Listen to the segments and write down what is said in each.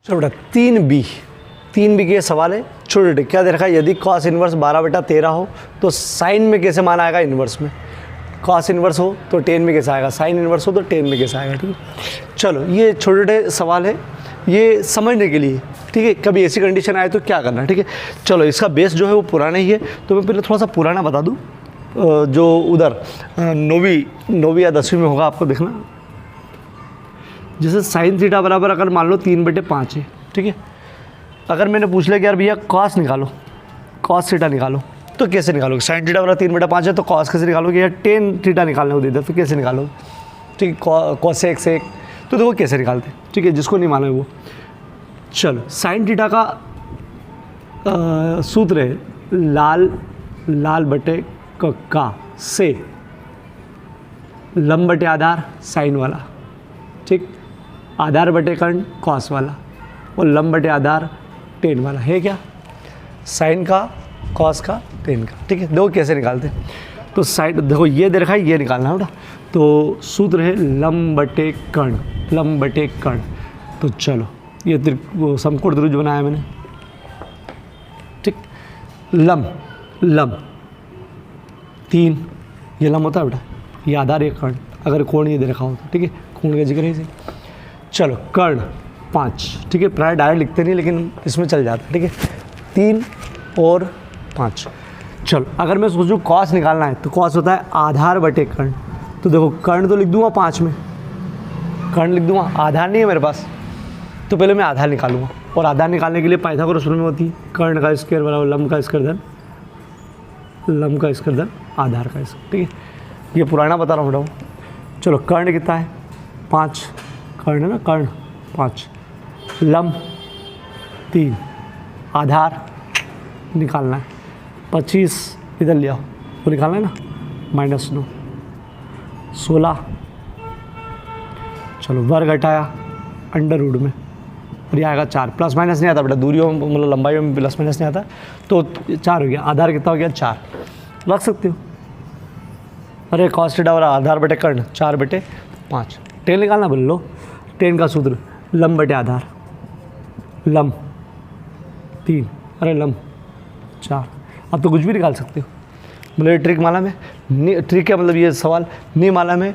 चलो बेटा 3b, 3b के सवाल है। छोटे छोटे क्या दे रखा है, यदि कॉस इनवर्स 12/13 हो तो साइन में कैसे मान आएगा इन्वर्स में। कॉस इनवर्स हो तो टेन में कैसे आएगा, साइन इनवर्स हो तो टेन में कैसे आएगा। ठीक है, चलो ये छोटे छोटे सवाल है, ये समझने के लिए। ठीक है, कभी ऐसी कंडीशन आए तो क्या करना। ठीक है, चलो इसका बेस जो है वो पुराना ही है, तो मैं पहले थोड़ा सा पुराना बता दूँ। जो उधर 9वीं या 10वीं में होगा, आपको देखना। जैसे साइन थीटा बराबर अगर मान लो 3/5 है। ठीक है, अगर मैंने पूछ लिया कि यार भैया कॉस निकालो, कॉस थीटा निकालो, तो कैसे निकालोगे। साइन थीटा बराबर 3/5 है तो कॉस कैसे निकालोगे, या टेन थीटा निकालने को दे दे तो कैसे निकालोगे। ठीक है, कॉसेक सेक तो देखो कैसे निकालते। ठीक है, जिसको नहीं मालूम है वो। चलो साइन थीटा का सूत्र है लाल बटे का से लंब बटे आधार साइन वाला, ठीक, आधार बटे कर्ण कॉस वाला, और लंब बटे आधार टेन वाला है क्या, साइन का कॉस का टेन का। ठीक है, देखो कैसे निकालते हैं। तो साइन देखो ये दे रखा है, ये निकालना है बेटा। तो सूत्र है लंब बटे कर्ण, लंब बटे कर्ण। तो चलो ये वो समकोण त्रिभुज बनाया मैंने। ठीक, लंब 3, ये लंब होता है बेटा, ये आधार, ये कर्ण। अगर कोण ये दे रखा हो तो ठीक है, कोण का जिक्र है इसे। चलो कर्ण 5। ठीक है, प्राय डायरेक्ट लिखते नहीं लेकिन इसमें चल जाता है। ठीक है, 3 और 5। चलो अगर मैं सोचूं कॉस निकालना है तो कॉस होता है आधार बटे कर्ण। तो देखो कर्ण तो लिख दूंगा 5 में, कर्ण लिख दूंगा, आधार नहीं है मेरे पास, तो पहले मैं आधार निकालूंगा। और आधार निकालने के लिए पाइथागोरस में होती है कर्ण का स्क्वायर बराबर लंब का स्क्वायर धन लंब का स्क्वायर धन आधार का स्क्वायर। ठीक है, ये पुराना बता रहा हूँ बेटा। चलो कर्ण कितना है 5, कर्ण है ना, कर्ण 5, लंब 3, आधार निकालना है 25, इधर ले आओ, वो निकालना है ना, -9, 16। चलो वर्ग हटाया अंडर रूट में, और ये आएगा 4। प्लस माइनस नहीं आता बेटा, दूरियों मतलब लंबाइयों में प्लस माइनस नहीं आता, तो 4 हो गया। आधार कितना हो गया 4, रख सकते हो। अरे कॉस थीटा और आधार बटे कर्ण 4/5। टेन निकालना बोल लो, टेन का सूत्र लंब बटे आधार, लंब 3, अरे लंब 4। अब तो कुछ भी निकाल सकते हो। मतलब ये ट्रिक मालूम है, ट्रिक क्या मतलब ये सवाल नहीं मालूम है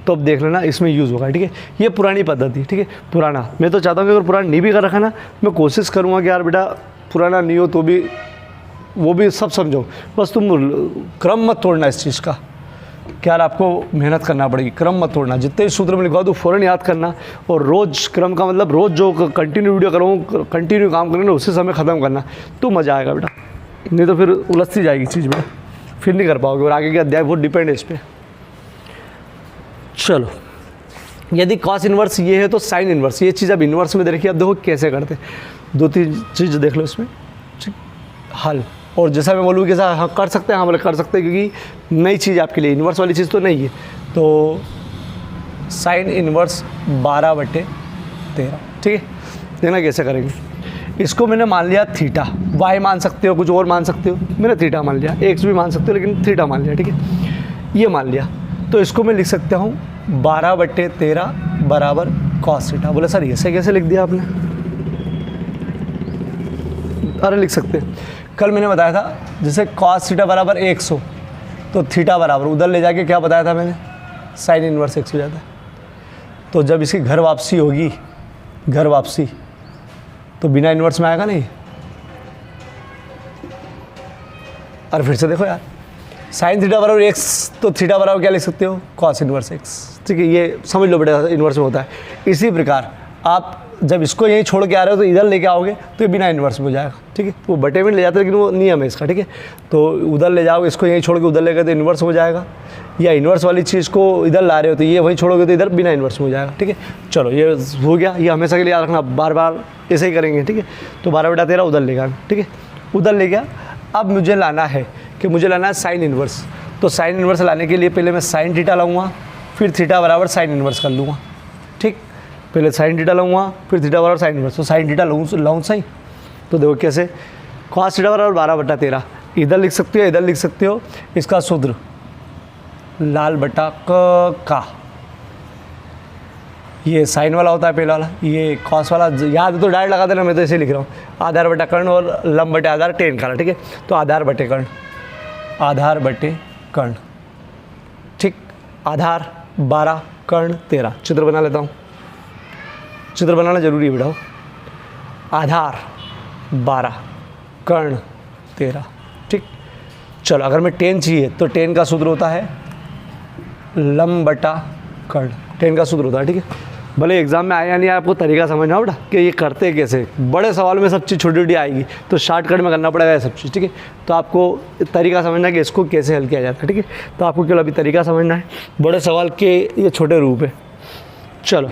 तो अब देख लेना, इसमें यूज़ होगा। ठीक है, ये पुरानी पद्धति। ठीक है, पुराना मैं तो चाहता हूँ कि अगर पुराना नहीं भी कर रखा ना, मैं कोशिश करूँगा कि यार बेटा पुराना नहीं हो तो भी वो भी सब समझो, बस तुम क्रम मत तोड़ना इस चीज़ का। क्या यार आपको मेहनत करना पड़ेगी, क्रम मत तोड़ना। जितने भी सूत्र में लिखवा दो फ़ौरन याद करना, और रोज़ क्रम का मतलब रोज़ जो कंटिन्यू वीडियो करूँ, कंटिन्यू काम करें ना, उसी समय ख़त्म करना, तो मज़ा आएगा बेटा। नहीं तो फिर उलझती जाएगी चीज़ में, फिर नहीं कर पाओगे, और आगे के अध्याय बहुत डिपेंड है इस पर। चलो यदि कॉस इन्वर्स ये है तो साइन इन्वर्स, ये चीज़ अब इन्वर्स में दे रखी है। अब देखो कैसे करते हैं, 2-3 चीज़ देख लो इसमें। ठीक, हल, और जैसा मैं बोलूँ कैसा हाँ कर सकते हैं, हाँ बोले कर सकते हैं, क्योंकि नई चीज़ आपके लिए, इन्वर्स वाली चीज़ तो नहीं है। तो साइन इन्वर्स 12/13। ठीक है, देखना कैसे करेंगे। इसको मैंने मान लिया थीटा, वाई मान सकते हो, कुछ और मान सकते हो, मैंने थीटा मान लिया, एक्स भी मान सकते हो लेकिन थीटा मान लिया। ठीक है, ये मान लिया, तो इसको मैं लिख सकता हूँ 12/13 बराबर कॉस थीटा। बोले सर ऐसे कैसे लिख दिया आपने, अरे लिख सकते हैं, कल मैंने बताया था जैसे कॉस थीटा बराबर 100 तो थीटा बराबर उधर ले जाके क्या बताया था मैंने, साइन इनवर्स x हो जाता है। तो जब इसकी घर वापसी होगी, घर वापसी, तो बिना इन्वर्स में आएगा नहीं। अरे फिर से देखो यार, साइन थीटा बराबर एक्स, तो थीटा बराबर क्या लिख सकते हो, कॉस इनवर्स एक्स। ठीक है, ये समझ लो बेटा इन्वर्स में होता है। इसी प्रकार आप जब इसको यहीं छोड़ के आ रहे हो तो इधर लेके आओगे तो ये बिना इन्वर्स में हो जाएगा। ठीक है, वो बटे में ले जाते हैं लेकिन वो नियम है इसका। ठीक है, तो उधर ले जाओगे, इसको यहीं छोड़ के उधर ले गए तो इन्वर्स हो जाएगा, या इन्वर्स वाली चीज़ को इधर ला रहे हो तो ये वहीं छोड़ोगे तो इधर बिना इन्वर्स में हो जाएगा। ठीक है, चलो ये हो गया, ये हमेशा के लिए याद रखना, बार बार ऐसे ही करेंगे। ठीक है, तो 12/13 उधर ले गया। ठीक है, उधर ले गया। अब मुझे लाना है कि मुझे लाना है साइन इन्वर्स। तो साइन इन्वर्स लाने के लिए पहले मैं साइन थीटा लाऊंगा, फिर थीटा बराबर साइन इन्वर्स कर लूँगा। ठीक, पहले साइन थीटा लाऊंगा, फिर थीटा बराबर साइन इन्वर्स। तो साइन थीटा लाऊँ सही, तो देखो कैसे, कॉस थीटा बराबर 12/13 इधर लिख सकते हो, इधर लिख सकते हो। इसका सूत्र लाल बटा का, ये साइन वाला होता है पहला वाला, ये कॉस वाला याद तो डायरेक्ट लगा देना, मैं तो ऐसे लिख रहा हूँ। आधार बटा कर्ण और लंब बटे आधार टेन का, ठीक है। तो आधार बटे कर्ण, आधार बटे कर्ण, ठीक। आधार 12, कर्ण 13। चित्र बना लेता हूँ, चित्र बनाना जरूरी है बेटा। आधार 12, कर्ण 13, ठीक। चलो अगर मैं टेन चाहिए तो टेन का सूत्र होता है लंब बटा कर्ण, टेन का सूत्र होता है, ठीक है। भले एग्जाम में आया या नहीं आया, आपको तरीका समझना बेटा कि ये करते कैसे। बड़े सवाल में सब चीज़ छोटी छोटी आएगी, तो शॉर्टकट में करना पड़ेगा ये सब चीज़, ठीक है। तो आपको तरीका समझना है कि इसको कैसे हल किया जाता है, ठीक है। तो आपको केवल अभी तरीका समझना है, बड़े सवाल के ये छोटे रूप है। चलो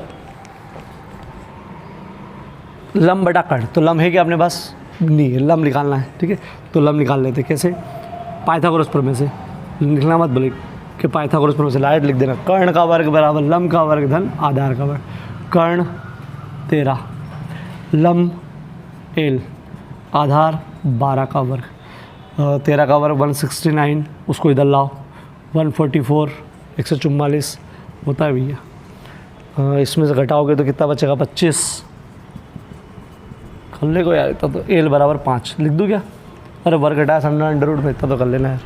लंब बटा कर्ण, तो लंब है कि अपने पास नहीं है, लंब निकालना है, ठीक है। तो लंब निकाल लेते कैसे, पाइथागोरस प्रमेय से। लिखना मत बोले कि पाइथागोरस प्रमेय से, डायरेक्ट लिख देना। कर्ण का वर्ग बराबर लंब का वर्ग धन आधार का वर्ग। कर्ण 13, लंब एल, आधार 12 का वर्ग, 13 का वर्ग 169, उसको इधर लाओ 144, 144 होता है भैया। इसमें से घटाओगे तो कितना बचेगा 25। कर ले को यार, इतना तो एल बराबर 5 लिख दूँ क्या? अरे वर्ग घटाया समझना अंडर रूट में, इतना तो कर लेना यार।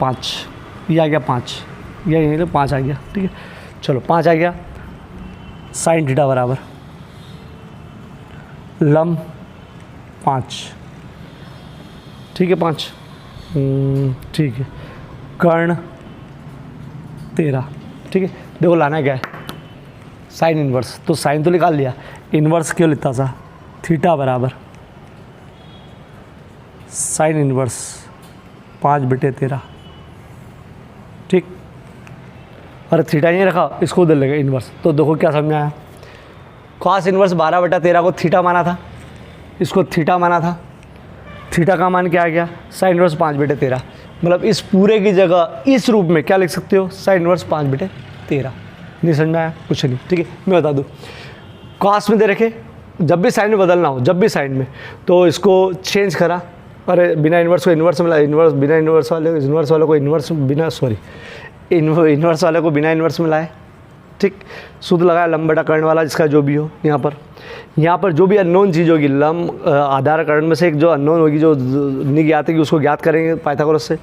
5 ये आ गया, 5 ये 5 आ गया, ठीक है। चलो 5 आ गया। साइन थीटा बराबर लंब 5, ठीक है 5, ठीक है। कर्ण 13, ठीक है। देखो लाना क्या है, साइन इन्वर्स, तो साइन तो निकाल लिया, इन्वर्स क्यों लिखता सा, थीटा बराबर साइन इन्वर्स 5/13, ठीक। और थीटा नहीं रखा, इसको उधर लेगा इन्वर्स। तो देखो क्या समझ में आया, कॉस इन्वर्स 12/13 को थीटा माना था, इसको थीटा माना था। थीटा का मान क्या आ गया, साइन इन्वर्स 5/13। मतलब इस पूरे की जगह इस रूप में क्या लिख सकते हो, साइन इन्वर्स 5/13। नहीं समझ में आया, कुछ नहीं, ठीक है। मैं बता दूँ, कॉस में दे रखे, जब भी साइन में बदलना हो, जब भी साइन में, तो इसको चेंज करा। अरे बिना इन्वर्स को इन्वर्स में, इन्वर्स बिना इन्वर्स वाले को इन्वर्स बिना, सॉरी इन्वर्स वाले को बिना इन्वर्स में लाए, ठीक। सूत्र लगाया लंब बटा कर्ण वाला, जिसका जो भी हो। यहाँ पर जो भी अननोन चीज़ होगी, लंब आधार कर्ण में से एक जो अननोन होगी, जो नहीं ज्ञात है, उसको ज्ञात करेंगे पाइथागोरस से।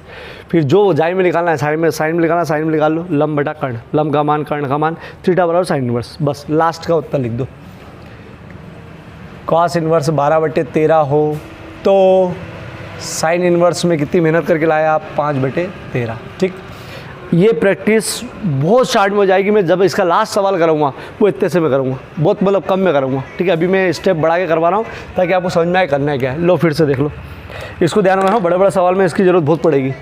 फिर जो जाइन में निकालना है, साइन में निकालना है, साइन में निकाल लो। लंब बटा कर्ण, लंब का मान कर्ण का मान, थीटा बराबर साइन इन्वर्स, बस लास्ट का उत्तर लिख दो। कॉस इन्वर्स 12/13 हो तो साइन इन्वर्स में कितनी मेहनत करके लाया आप, 5/13, ठीक। ये प्रैक्टिस बहुत शार्ट में हो जाएगी। मैं जब इसका लास्ट सवाल करूँगा वो इतने से मैं करूँगा, बहुत मतलब कम में करूँगा, ठीक है। अभी मैं स्टेप बढ़ा के करवा रहा हूँ ताकि आपको समझ में आए करना है क्या है। लो फिर से देख लो, इसको ध्यान रखना, बड़े बड़े सवाल में इसकी ज़रूरत बहुत पड़ेगी।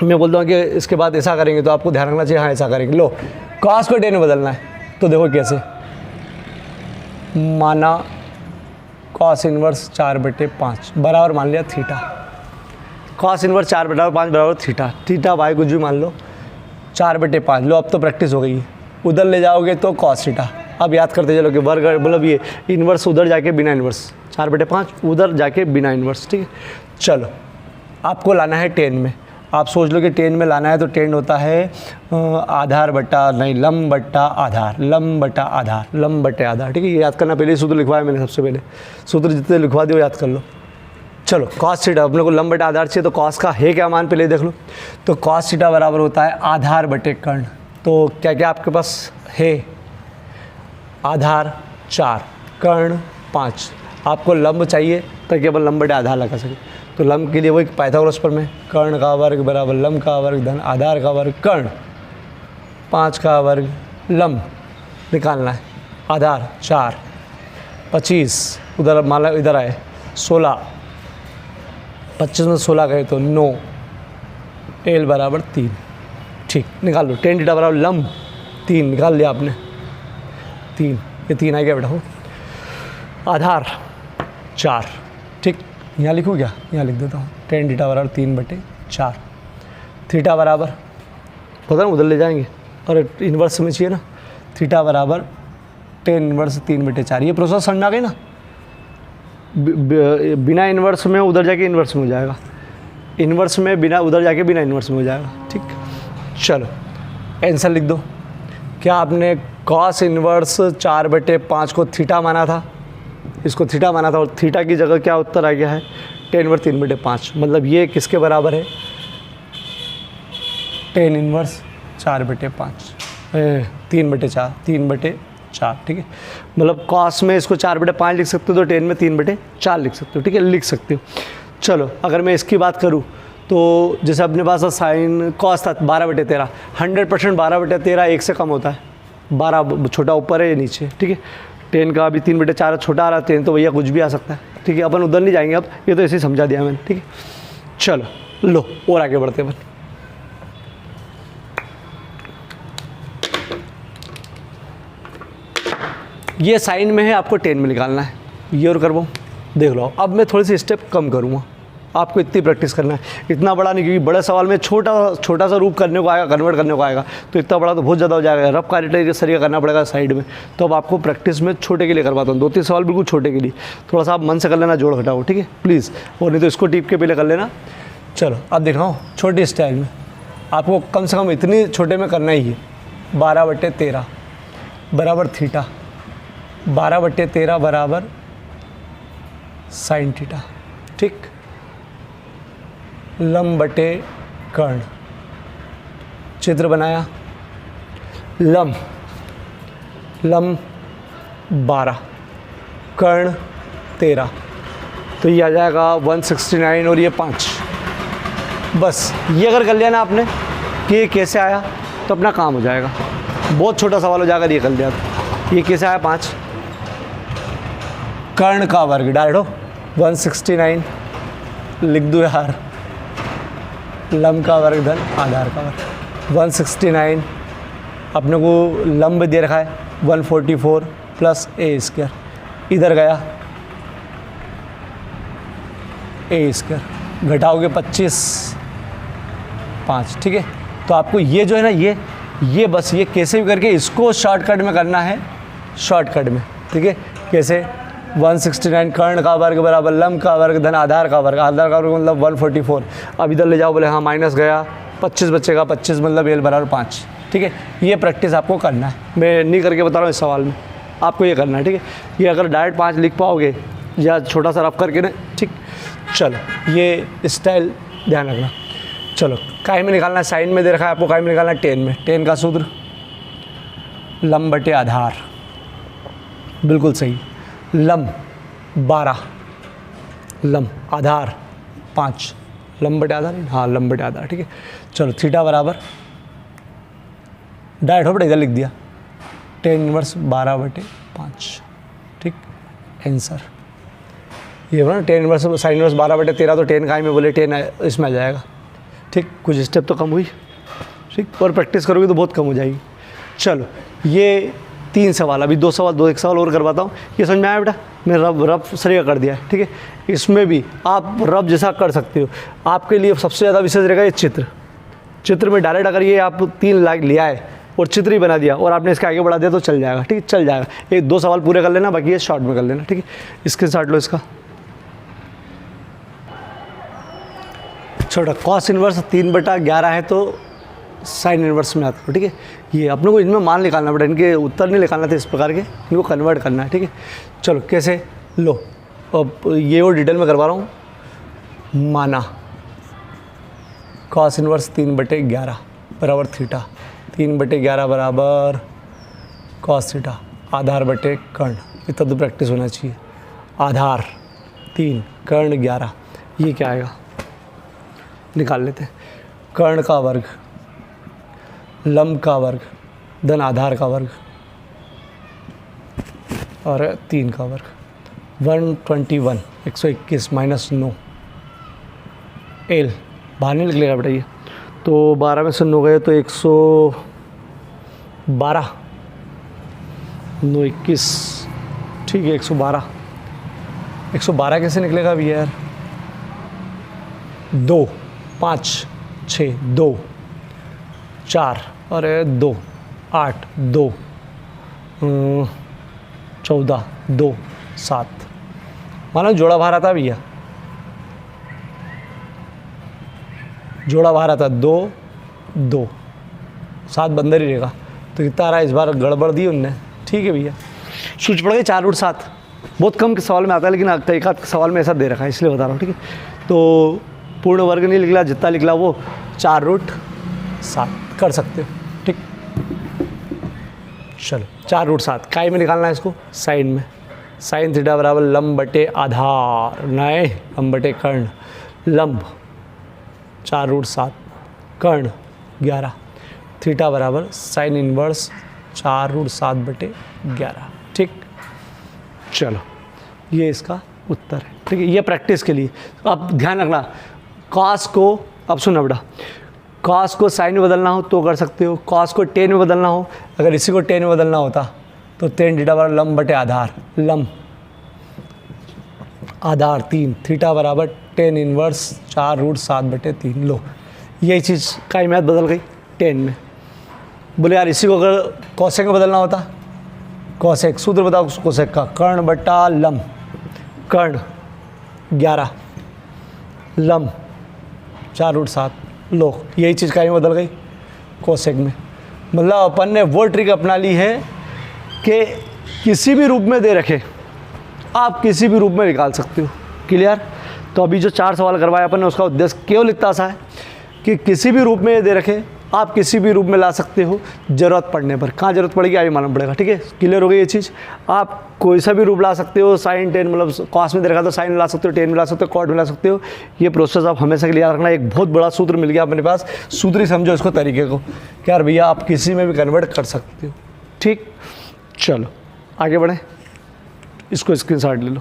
मैं बोलता हूँ कि इसके बाद ऐसा करेंगे तो आपको ध्यान रखना चाहिए, हाँ ऐसा करेंगे। लो कॉस को टेन में बदलना है, तो देखो कैसे, माना कॉस इन्वर्स 4/5 बराबर मान लिया थीटा। कॉस इन्वर्स 4/5 बराबर थीटा, थीटा बाई कुछ भी मान लो 4/5। लो अब तो प्रैक्टिस हो गई है, उधर ले जाओगे तो कॉस थीटा। अब याद करते चलो कि वर्ग, मतलब ये इन्वर्स उधर जाके बिना इन्वर्स, 4/5 उधर जाके बिना इन्वर्स, ठीक है। चलो आपको लाना है 10 में। आप सोच लो कि 10 में लाना है तो 10 होता है आधार बटा, नहीं लंब बटा आधार, लंब बटा आधार, लंब बटे आधार, ठीक है। ये याद करना, पहले सूत्र लिखवाया मैंने, सबसे पहले सूत्र जितने लिखवा दिए याद कर लो। चलो कॉस थीटा, अपने को लंब बटा आधार चाहिए, तो कॉस का है क्या मान पहले देख लो। तो कॉस थीटा बराबर होता है आधार बटे कर्ण। तो क्या क्या आपके पास है, आधार 4, कर्ण 5। आपको लंब चाहिए ताकि अपन लंब बटे आधार लगा सके। तो लंब के लिए वो एक पाइथागोरस प्रमेय में, कर्ण का वर्ग बराबर लंब का वर्ग धन आधार का वर्ग कर्ण, 5 का वर्ग लंब निकालना है। आधार 4, 25 उधर माला इधर आए 16, 25 में 16 गए तो 9, एल बराबर 3, ठीक। निकाल लो, टेन थीटा बराबर लंब 3 निकाल लिया आपने, 3, ये 3 आ गया बेटा। हो आधार 4, ठीक। यहाँ लिखूँ क्या, यहाँ लिख देता हूँ, टेन थीटा बराबर 3/4, थीटा बराबर पता ना उधर ले जाएंगे, और इन्वर्स में चाहिए ना, थीटा बराबर टेन इन्वर्स 3/4। ये प्रोसेस समझ आ गई ना, बिना इन्वर्स में उधर जाके इन्वर्स में हो जाएगा, इन्वर्स में बिना उधर जाके बिना इन्वर्स में हो जाएगा, ठीक। चलो आंसर लिख दो। क्या आपने कॉस इन्वर्स 4/5 को थीटा माना था, इसको थीटा माना था, और थीटा की जगह क्या उत्तर आ गया है, टेन इनवर्स 3/5। मतलब ये किसके बराबर है, टेन इनवर्स 4/5, 3/4, ठीक है। मतलब कॉस में इसको 4/5 लिख सकते हो, तो टेन में 3/4 लिख सकते हो, ठीक है, लिख सकते हो। चलो अगर मैं इसकी बात करूँ तो जैसे अपने पास साइन कॉस था 12/13, 100% 12/13 1 से कम होता है, 12 छोटा ऊपर है या नीचे, ठीक है। टेन का अभी 3/4 छोटा आ रहा है, टेन तो भैया कुछ भी आ सकता है, ठीक है। अपन उधर नहीं जाएंगे अब, ये तो ऐसे ही समझा दिया मैंने, ठीक है। चलो लो और आगे बढ़ते अपन। ये साइन में है, आपको 10 में निकालना है, ये और करवाऊँ, देख लो। अब मैं थोड़ी सी स्टेप कम करूँगा, आपको इतनी प्रैक्टिस करना है, इतना बड़ा नहीं, क्योंकि बड़े सवाल में छोटा सा रूप करने को आएगा, कन्वर्ट करने को आएगा, तो इतना बड़ा तो बहुत ज़्यादा हो जाएगा, रफ क्राइटेरिया करना पड़ेगा साइड में। तो अब आपको प्रैक्टिस में छोटे के लिए करवाता हूँ, 2-3 सवाल बिल्कुल छोटे के लिए, थोड़ा सा आप मन से कर लेना, जोड़ घटाओ, ठीक है प्लीज़, और नहीं तो इसको टीप के पहले कर लेना। चलो अब दिखाओ छोटी स्टाइल में, आपको कम से कम इतनी छोटे में करना ही है। 12/13 बराबर थीटा, 12/13 बराबर साइन थीटा, ठीक। लंब बटे कर्ण, चित्र बनाया, लंब 12, कर्ण 13, तो ये आ जाएगा 169 और ये 5। बस ये अगर कर लिया ना आपने कि ये कैसे आया, तो अपना काम हो जाएगा, बहुत छोटा सवाल हो जाएगा, ये कर लिया तो। ये कैसे आया 5, कर्ण का वर्ग डायरेक्ट हो, 169 लिख दो यार, लंब का वर्ग धन आधार का वर्ग, 169 अपने को लंब दे रखा है 144 प्लस ए स्क्वायर, इधर गया ए स्क्वायर, घटाओगे 25 5, ठीक है। तो आपको ये जो है ना, ये बस ये कैसे भी करके इसको शॉर्टकट में करना है, शॉर्टकट में, ठीक है। कैसे, 169 कर्ण का वर्ग बराबर लंब का वर्ग धन आधार का वर्ग, आधार का वर्ग मतलब 144। अब इधर ले जाओ, बोले हाँ माइनस गया, 25 बचेगा, 25 मतलब एल बराबर 5, ठीक है। ये प्रैक्टिस आपको करना है, मैं नहीं करके बता रहा हूँ इस सवाल में, आपको ये करना है, ठीक है। ये अगर डायरेक्ट 5 लिख पाओगे या छोटा सा रफ करके ना, ठीक। चलो ये स्टाइल ध्यान रखना। चलो काय में निकालना है, साइन में दे रखा है आपको, काय में निकालना है 10 में। 10 का सूत्र लंब बटे आधार, बिल्कुल सही। लंब 12, लंब आधार 5, लंब बटे आधार, हाँ लंब बटे आधार, ठीक है। चलो थीटा बराबर डायरेक्ट हो बटे इधर लिख दिया, 10 इनवर्स 12/5, ठीक। आंसर ये बोला ना 10 इनवर्स साइन इनवर्स 12/13, तो 10 काय में बोले 10 इसमें आ जाएगा, ठीक। कुछ स्टेप तो कम हुई, ठीक, और प्रैक्टिस करोगे तो बहुत कम हो जाएगी। चलो ये 3 सवाल, अभी 2 सवाल, एक सवाल और करवाता हूँ। ये समझ में आया बेटा, मैं रफ सरिया कर दिया है, ठीक है। इसमें भी आप रफ जैसा कर सकते हो, आपके लिए सबसे ज़्यादा विशेष रहेगा ये चित्र में डायरेक्ट अगर ये आप 3 लाख लिया है और चित्र ही बना दिया और आपने इसके आगे बढ़ा दिया तो चल जाएगा, ठीक है, चल जाएगा। 1-2 सवाल पूरे कर लेना, बाकी ये शॉर्ट में कर लेना, ठीक है। स्क्रीनशॉट लो इसका। छोटा कॉस इन्वर्स 3/11 है तो साइन इन्वर्स में आता है, ठीक है। ये अपने को इनमें मान निकालना पड़ेगा, इनके उत्तर नहीं निकालना था इस प्रकार के, इनको कन्वर्ट करना है, ठीक है। चलो कैसे, लो अब ये और डिटेल में करवा रहा हूँ। माना कॉस इन्वर्स 3/11 बराबर थीटा, 3/11 बराबर कॉस थीटा, आधार बटे कर्ण, इतना तो प्रैक्टिस होना चाहिए। आधार 3, कर्ण 11, ये क्या आएगा निकाल लेते हैं। कर्ण का वर्ग, लंब का वर्ग धन आधार का वर्ग और 3 का वर्ग, 121 121 माइनस 9 एल बाहर नहीं निकलेगा बेटा ये, तो 12 में से 9 गए तो 112, 9 21, ठीक है 112 कैसे निकलेगा अभी यार, 2 5 6 2 4 और 2 8 2 14 2 7, मानो जोड़ा बाहर आता भैया, जोड़ा बाहर आता 2 2 7 बंदर ही रहेगा, तो कितना आ रहा है, इस बार गड़बड़ दी उनने। ठीक है भैया, सूझ पड़ गई 4√7। बहुत कम के सवाल में आता है, लेकिन एक आध सवाल में ऐसा दे रखा है इसलिए बता रहा हूँ। ठीक है, तो पूर्ण वर्ग नहीं निकला, जितना निकला वो 4√7 कर सकते हो। ठीक, चलो 4√7 काय में निकालना है इसको, साइन में। साइन थीटा बराबर लंब बटे आधार, नए लंब बटे कर्ण, लंब 4√7 कर्ण 11, थीटा बराबर साइन इनवर्स 4√7 बटे 11। ठीक, चलो ये इसका उत्तर है। ठीक है, ये प्रैक्टिस के लिए अब ध्यान रखना, कॉस को, अब सुनना बेटा, कॉस को साइन में बदलना हो तो कर सकते हो, कॉस को टेन में बदलना हो, अगर इसी को टेन में बदलना होता तो टेन थीटा बराबर लंब बटे आधार, लंब आधार 3, थीटा बराबर टेन इनवर्स 4√7 बटे 3। लो यही चीज़ का अहमियत बदल गई टेन में। बोले यार इसी को अगर कॉसेक में बदलना होता, कॉसेक सूत्र बताओ कॉसेक का, कर्ण बटा लंब, कर्ण 11 लंब 4√7। लो यही चीज़ कहीं बदल गई कोसेक में। मतलब अपन ने वो ट्रिक अपना ली है कि किसी भी रूप में दे रखे आप किसी भी रूप में निकाल सकते हो। क्लियर? तो अभी जो 4 सवाल करवाए अपन ने उसका उद्देश्य केवल इतना सा है कि किसी भी रूप में ये दे रखे आप किसी भी रूप में ला सकते हो, ज़रूरत पड़ने पर। कहाँ ज़रूरत पड़ेगी आगे मालूम पड़ेगा। ठीक है, क्लियर हो गई ये चीज़। आप कोई सा भी रूप ला सकते हो, साइन टेन, मतलब कॉस में दे रखा तो साइन ला सकते हो, टेन में ला सकते हो, कॉट में ला सकते हो। ये प्रोसेस आप हमेशा के लिए याद रखना। एक बहुत बड़ा सूत्र मिल गया अपने पास, सूत्र ही समझो इसको तरीके को, कि यार भैया आप किसी में भी कन्वर्ट कर सकते हो। ठीक, चलो आगे बढ़ें, इसको स्क्रीनशॉट ले लो।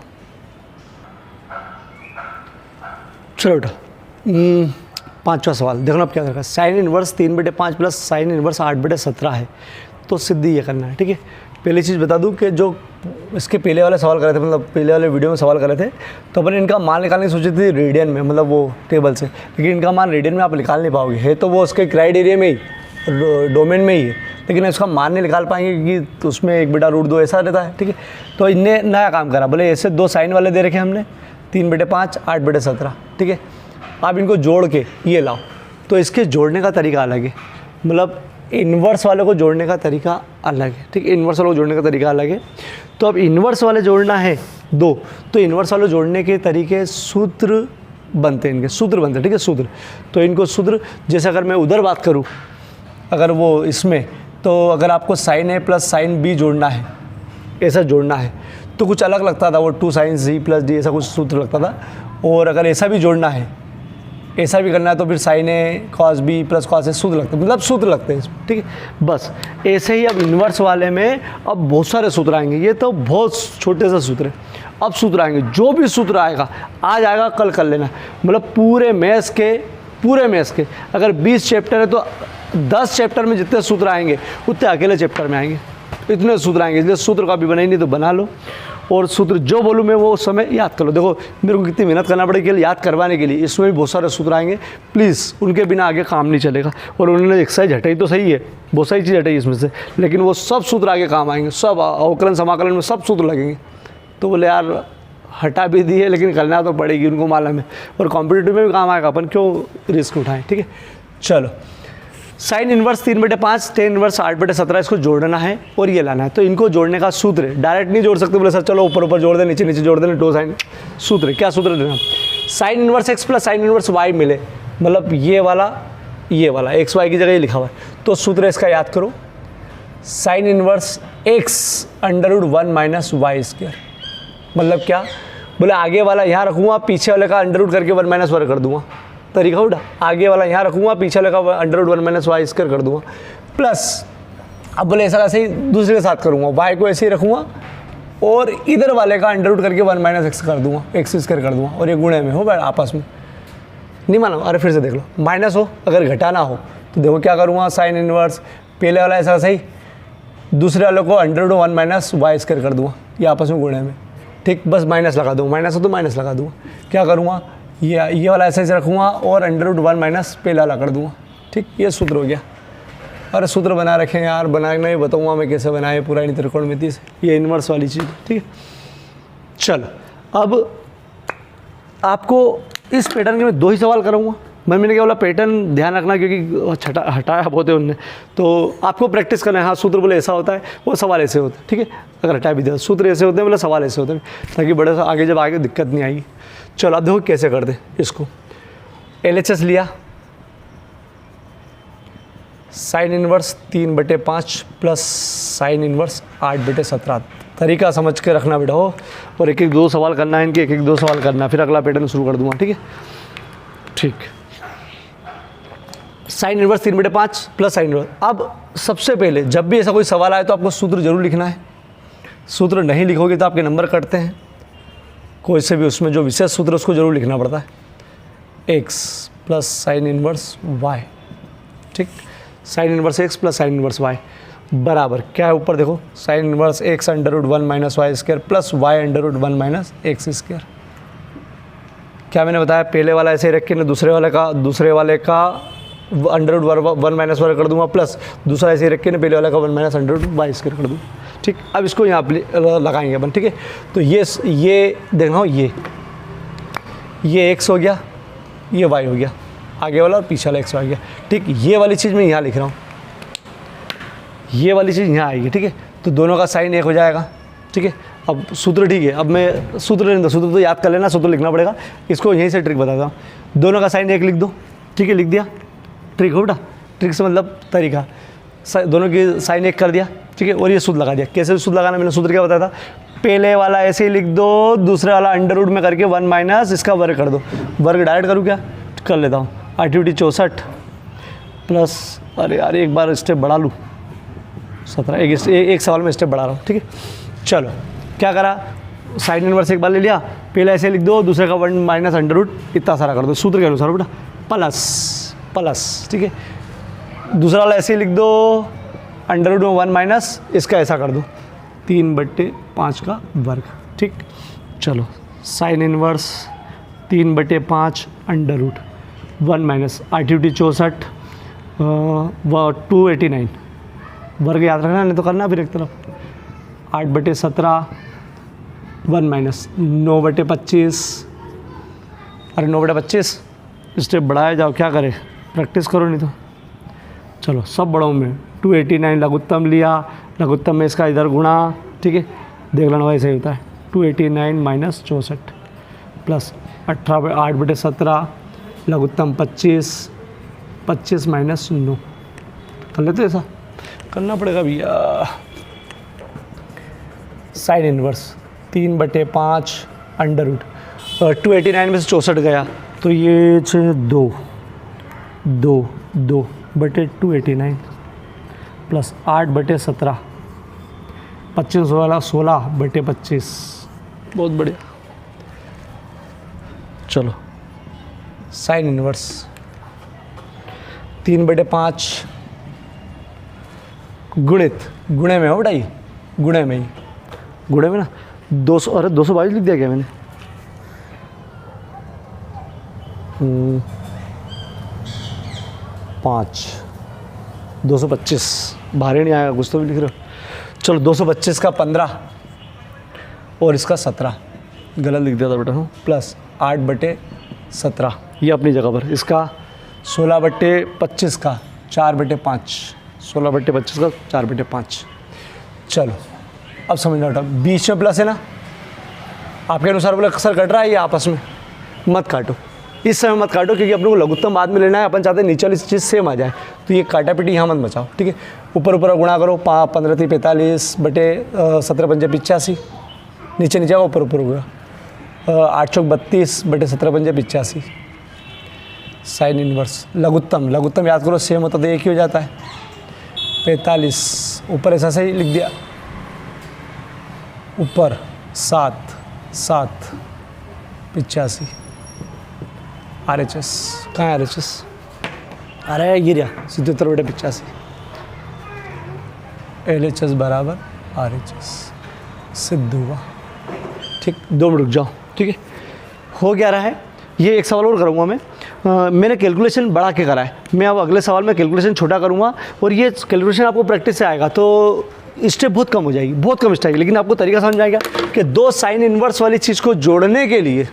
चलो बेटा 5वां सवाल देखो ना, अब क्या रखा, sign inverse 3/5 plus sine inverse 8/17 है, तो सिद्धि ये करना है। ठीक है, पहली चीज़ बता दूं कि जो इसके पहले वाले सवाल कर रहे थे, मतलब पहले वाले वीडियो में सवाल कर रहे थे, तो अपन इनका मान निकालने की सोची थी रेडियन में, मतलब वो टेबल से, लेकिन इनका मान रेडियन में आप निकाल नहीं पाओगे। है तो वो उसके क्राइटेरिया में ही, डोमेन में ही है, लेकिन इसका मान नहीं निकाल पाएंगे क्योंकि तो उसमें 1/√2 ऐसा रहता है। ठीक है, तो इनने नया काम करा, बोले ऐसे 2 साइन वाले दे रखे हमने, 3/5 8/17। ठीक है, आप इनको जोड़ के ये लाओ, तो इसके जोड़ने का तरीका अलग है, मतलब इन्वर्स वाले को जोड़ने का तरीका अलग है। ठीक है, इन्वर्स वाले को जोड़ने का तरीका अलग है। तो अब इन्वर्स वाले जोड़ना है 2, तो इन्वर्स वाले जोड़ने के तरीके सूत्र बनते हैं, इनके सूत्र बनते हैं। ठीक है, सूत्र, तो इनको सूत्र, जैसे अगर मैं उधर बात करूँ, अगर वो इसमें, तो अगर आपको साइन ए प्लस साइन बी जोड़ना है, ऐसा जोड़ना है तो कुछ अलग लगता था, वो 2 sin c प्लस डी ऐसा कुछ सूत्र लगता था। और अगर ऐसा भी जोड़ना है, ऐसा भी करना है, तो फिर sign A cos B plus cos A सूत्र लगते हैं, मतलब सूत्र लगते हैं इसमें। ठीक है, बस ऐसे ही अब इन्वर्स वाले में अब बहुत सारे सूत्र आएंगे। ये तो बहुत छोटे से सूत्र है, अब सूत्र आएंगे, जो भी सूत्र आएगा आज आएगा कल कर लेना। मतलब पूरे मैथ्स के अगर 20 चैप्टर है तो 10 चैप्टर में जितने सूत्र आएंगे उतने अकेले चैप्टर में आएंगे, इतने सूत्र आएंगे। इसलिए सूत्र का भी बनाई नहीं तो बना लो, और सूत्र जो बोलूँ मैं वो उस समय याद कर लो। देखो मेरे को कितनी मेहनत करना पड़ेगी याद करवाने के लिए, इसमें भी बहुत सारे सूत्र आएंगे, प्लीज़ उनके बिना आगे काम नहीं चलेगा। और उन्होंने एक्सरसाइज हटाई तो सही है, बहुत सारी चीज़ हटाई इसमें से, लेकिन वो सब सूत्र आगे काम आएंगे, सब अवकलन समाकलन में सब सूत्र लगेंगे। तो बोले यार हटा भी दी है लेकिन करना तो पड़ेगी, उनको मालूम है, और कॉम्पिटिटिव में भी काम आएगा, अपन क्यों रिस्क उठाएं। ठीक है, चलो साइन इनवर्स 3/5 टेन इनवर्स 8/17 इसको जोड़ना है और ये लाना है। तो इनको जोड़ने का सूत्र है, डायरेक्ट नहीं जोड़ सकते, बोले सर चलो ऊपर ऊपर जोड़ दे, नीचे नीचे जोड़ देना, 2 साइन। सूत्र है, क्या सूत्र देना, sign inverse x plus sine inverse y मिले, मतलब ये वाला एक्स वाई की जगह ये लिखा हुआ है, तो सूत्र इसका याद करो, साइन इनवर्स x √1 - y²। मतलब क्या, बोले आगे वाला यहाँ रखूँगा, पीछे वाले का अंडर रूट करके 1 - 1 कर दूँगा, तरीका उठा, आगे वाला यहाँ रखूँगा, पीछे वाले का √1 - y² कर दूँगा, प्लस अब बोले ऐसा कैसे ही दूसरे के साथ करूँगा, y को ऐसे ही रखूँगा और इधर वाले का अंडर रूट करके 1 - x कर दूँगा, x² कर दूँगा, और ये गुणे में हो आपस में, नहीं मानो, अरे फिर से देख लो, माइनस हो, अगर घटाना हो तो देखो क्या करूँगा, साइन इनवर्स पहले वाला ऐसा सही, दूसरे वाले को √1 - y² कर दूँगा, ये आपस में गुणे में। ठीक, बस माइनस लगा दूँगा, माइनस हो तो माइनस लगा दूँगा, क्या करूँगा, ये वाला ऐसे रखूँगा और √1 - पहले वाला कर दूँगा। ठीक, ये सूत्र हो गया। अरे सूत्र बना रखे हैं यार, बनाना ही बताऊँगा मैं कैसे बनाए, पूरा इन त्रिकोणमिति से, ये इन्वर्स वाली चीज़। ठीक है, चलो अब आपको इस पैटर्न के मैं 2 ही सवाल करूँगा, मैंने क्या बोला, पैटर्न ध्यान रखना, क्योंकि हटाया बहुत है उनने, तो आपको प्रैक्टिस करना है। हाँ सूत्र बोले ऐसा होता है, वो सवाल ऐसे होता है, ठीक है। अगर हटा भी दिया सूत्र ऐसे होते हैं, बोले सवाल ऐसे होते हैं, ताकि बड़े आगे जब आगे दिक्कत नहीं आएगी। चलो अब देखो कैसे कर दे इसको। LHS लिया, sign inverse 3/5 plus sine inverse 8/17। तरीका समझ के रखना बेटा हो, और एक एक दो सवाल करना है इनके, एक एक दो सवाल करना है, फिर अगला पैटर्न शुरू कर दूंगा, ठीक है। ठीक, sign inverse 3/5 plus sine inverse. अब सबसे पहले जब भी ऐसा कोई सवाल आए तो आपको सूत्र जरूर लिखना है। सूत्र नहीं लिखोगे तो आपके नंबर कटते हैं। कोई से भी उसमें जो विशेष सूत्र उसको जरूर लिखना पड़ता है। x plus sine inverse y, ठीक, sign inverse x plus sine inverse y बराबर क्या है, ऊपर देखो, sign inverse x √1 - y² plus y √1 - x²। क्या मैंने बताया, पहले वाला ऐसे रख के ना दूसरे वाले का √1 - y कर दूंगा, प्लस दूसरा ऐसे रख के ना पहले वाले का 1 - √y² कर दूँ, ठीक। अब इसको यहाँ पे लगाएंगे अपन, ठीक है। तो ये देखना हो, ये x हो गया, ये y हो गया, आगे वाला और पीछे वाला x आ गया, ठीक। ये वाली चीज़ मैं यहाँ लिख रहा हूँ, ये वाली चीज़ यहाँ आएगी, ठीक है। तो दोनों का साइन 1 हो जाएगा, ठीक है। अब सूत्र, ठीक है, अब मैं सूत्र नहीं, सूत्र तो याद कर लेना, सूत्र लिखना पड़ेगा। इसको यहीं से ट्रिक बताता हूँ। दोनों का साइन 1 लिख दो, ठीक है, लिख दिया। ट्रिक हो बेटा, ट्रिक से मतलब तरीका, दोनों की साइन 1 कर दिया, ठीक है। और ये सूत्र लगा दिया। कैसे सूत्र लगाना, मैंने सूत्र क्या बताया था, पहले वाला ऐसे ही लिख दो, दूसरे वाला अंडर में करके 1 - इसका वर्ग कर दो। वर्ग डायरेक्ट करूँ क्या, कर लेता हूँ। एक्टिविटी 64 प्लस, अरे यार एक बार स्टेप बढ़ा लूँ, 17, एक सवाल में स्टेप बढ़ा रहा हूँ, ठीक है। चलो क्या करा, साइन इनवर्स एक बार ले लिया, पहले ऐसे लिख दो, दूसरे का 1 - अंडर इतना सारा कर दो सूत्र के अनुसार बेटा, प्लस, ठीक है। दूसरा वाला ऐसे लिख दो, अंडर में 1 - इसका ऐसा कर दो, 3/5 का वर्ग, ठीक। चलो sine inverse 3/5 under root 1 - activity 64 289 वर्ग याद रखना, नहीं तो करना फिर एक तरफ। 8/17 1 - 9/25, अरे 9/25 स्टेप बढ़ाया जाओ, क्या करे, प्रैक्टिस करो नहीं तो। चलो सब बढ़ाऊँ मैं, 289 लघुत्तम लिया, लघुत्तम में इसका इधर गुणा, ठीक है, देख लेना वैसे ही होता है। 289 - 64 प्लस 8/17 लघुत्तम 25 - 9 कर लेते ऐसा, करना पड़ेगा भैया। साइन इनवर्स 3/5 अंडर रूट 289 में से 64 गया, तो ये 2/289 प्लस 8/17 25 वाला 16/25, बहुत बढ़िया। चलो साइन इनवर्स 3/5 गुणित, गुणे में हो बेटा, ये गुणे में ना 200, अरे 222 लिख दिया क्या मैंने, 5 225 भारी नहीं आएगा, कुछ तो भी लिख रहे हो। चलो 225 का 15 और इसका 17 गलत लिख दिया था बेटा हूँ, प्लस 8/17 ये अपनी जगह पर, इसका 16/25 का 4/5, 16/25 का 4/5। चलो अब समझना बेटा, बीच में प्लस है ना, आपके अनुसार बोला अक्सर कट रहा है, ये आपस में मत काटो, इस समय मत काटो, क्योंकि अपने को लघुत्तम बाद में लेना है, अपन चाहते हैं नीचे वाली चीज़ सेम आ जाए, तो ये काटा पीटी यहाँ मत बचाओ, ठीक है। ऊपर गुणा करो, 15 × 45 बटे 17 × 5 85, नीचे नीचे ऊपर होगा 8 × 32 बटे 17 × 5 85। साइन इनवर्स लघुत्तम याद करो, सेम होता तो एक ही हो जाता है, 45 ऊपर ऐसा सही लिख दिया, ऊपर 7 85 RHS, कहाँ है RHS, अरे ये रहा 77/85, LHS बराबर RHS, सिद्ध हुआ, ठीक। 2 मिनट रुक जाओ, ठीक है। हो क्या रहा है, ये एक सवाल और करूँगा मैं, मैंने कैलकुलेशन बढ़ा के करा है, मैं अब अगले सवाल में कैलकुलेशन छोटा करूँगा, और ये कैलकुलेशन आपको प्रैक्टिस से आएगा तो स्टेप बहुत कम हो जाएगी, बहुत कम स्टेप, लेकिन आपको तरीका समझ आएगा कि 2 साइन इनवर्स वाली चीज़ को जोड़ने के लिए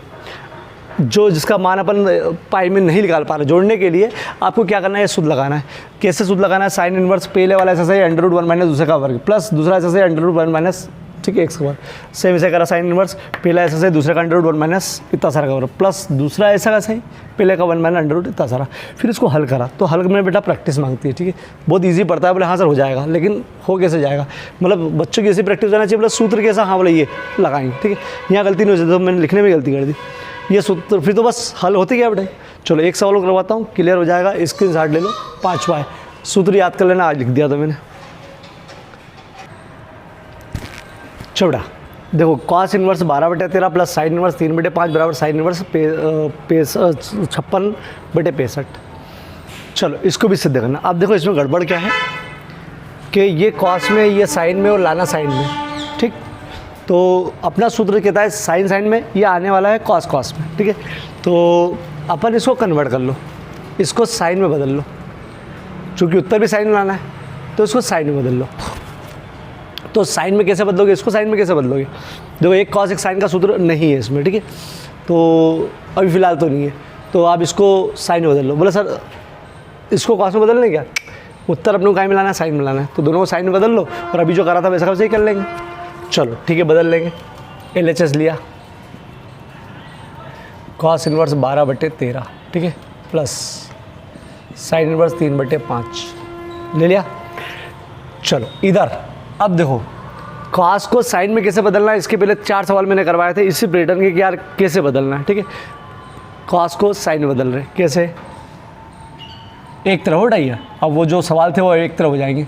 जो जिसका मान अपन पाई में नहीं निकाल पा रहे, जोड़ने के लिए आपको क्या करना है, सूत्र लगाना है। कैसे सूत्र लगाना है, साइन इनवर्स पहले वाला ऐसा सही अंडर रूट 1 माइनस दूसरे का वर्ग प्लस दूसरा ऐसा सही अंडर रूट 1 माइनस, ठीक है, एक्स का वर्ग। सेम ऐसे करा साइन इनवर्स पहला ऐसा सही दूसरे का अंडर रूट 1 माइनस इतना सारा का वर्ग प्लस दूसरा ऐसा का सही पहले का 1 माइनस अंडर रूट इतना सारा। फिर इसको हल करा, तो हल में बेटा प्रैक्टिस मांगती है, ठीक है। बहुत ईजी पड़ता है, बोले हाँ सर हो जाएगा, लेकिन हो कैसे जाएगा, मतलब बच्चों की ऐसी प्रैक्टिस होना चाहिए, मतलब सूत्र कैसा, हाँ बोले ये लगाएंगे, ठीक है। यहाँ गलती नहीं हो जाती, तो मैंने लिखने में गलती कर दी, ये सूत्र फिर तो बस हल होते क्या बेटा। चलो एक सवाल करवाता हूँ, क्लियर हो जाएगा, स्क्रीनशॉट ले लो। 5वां है, सूत्र याद कर लेना, आज लिख दिया था मैंने। चलो बेटा देखो, cos inverse 12/13 plus sine inverse 3/5 बराबर साइन इनवर्स 56/65। चलो इसको भी सिद्ध करना। अब देखो इसमें गड़बड़ क्या है कि ये कॉस में, ये साइन में और लाना साइन में, ठीक। तो अपना सूत्र कहता है साइन साइन में, ये आने वाला है कॉस कॉस में, ठीक है। तो अपन इसको कन्वर्ट कर लो, इसको साइन में बदल लो, चूँकि उत्तर भी साइन में लाना है तो इसको साइन में बदल लो। तो साइन में कैसे बदलोगे, इसको साइन में कैसे बदलोगे, देखो एक कॉस एक साइन का सूत्र नहीं है इसमें, ठीक है। तो अभी फ़िलहाल तो नहीं है, तो आप इसको साइन में बदल लो। बोले सर इसको कॉस में बदलने क्या, उत्तर अपने को काय में लाना है, साइन में लाना है, तो दोनों को साइन में बदल लो और अभी जो करा था वैसा वैसे ही कर लेंगे। चलो ठीक है, बदल लेंगे। LHS लिया, कॉस इनवर्स 12/13, ठीक है, प्लस साइन इनवर्स 3/5 ले लिया। चलो इधर अब देखो कॉस को साइन में कैसे बदलना है, इसके पहले 4 सवाल मैंने करवाए थे इसी पैटर्न के कि यार कैसे बदलना है, ठीक है। कॉस को साइन में बदल रहे कैसे, एक तरफ उठाइए, अब वो जो सवाल थे वो एक तरफ हो जाएंगे,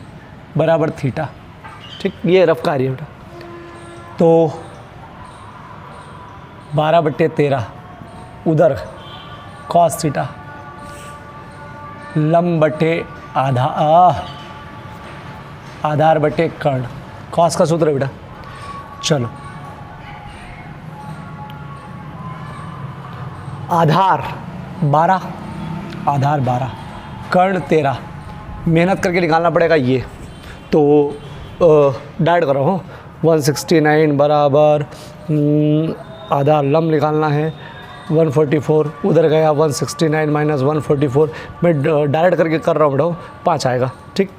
बराबर थीटा, ठीक। ये रफ कार्य है बेटा। तो 12/13 उधर कॉस थीटा लंब बटे आधार बटे कर्ण, कॉस का सूत्र है बेटा। चलो आधार 12 कर्ण 13, मेहनत करके निकालना पड़ेगा ये, तो डाइट करो हो 169 बराबर आधार लंब निकालना है 144, उधर गया 169 माइनस 144, मैं डायरेक्ट करके कर रहा हूँ बेटा, 5 आएगा, ठीक।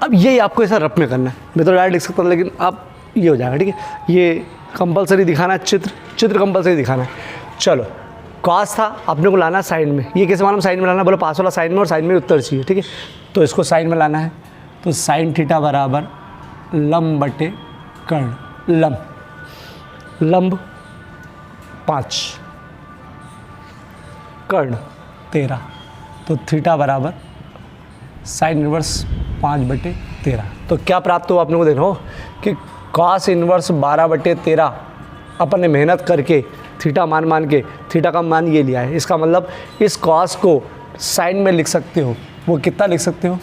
अब ये आपको ऐसा रफ में करना है, मैं तो डायरेक्ट लिख सकता हूँ लेकिन आप ये हो जाएगा, ठीक है। ये कंपलसरी दिखाना है, चित्र कंपलसरी दिखाना है। चलो कॉस था, अपने को लाना साइन में, ये कैसे मालूम साइन में लाना, बोलो पास वाला साइन में और साइन में उत्तर चाहिए, ठीक है। तो इसको साइन में लाना है, तो साइन थीटा बराबर लंब बटे कर्ण, लंब 5 कर्ण 13, तो थीटा बराबर साइन इनवर्स 5/13। तो क्या प्राप्त हो आपने को देखो कि कॉस इनवर्स 12/13 अपन ने मेहनत करके थीटा मान के थीटा का मान ये लिया है, इसका मतलब इस कॉस को साइन में लिख सकते हो, वो कितना लिख सकते हो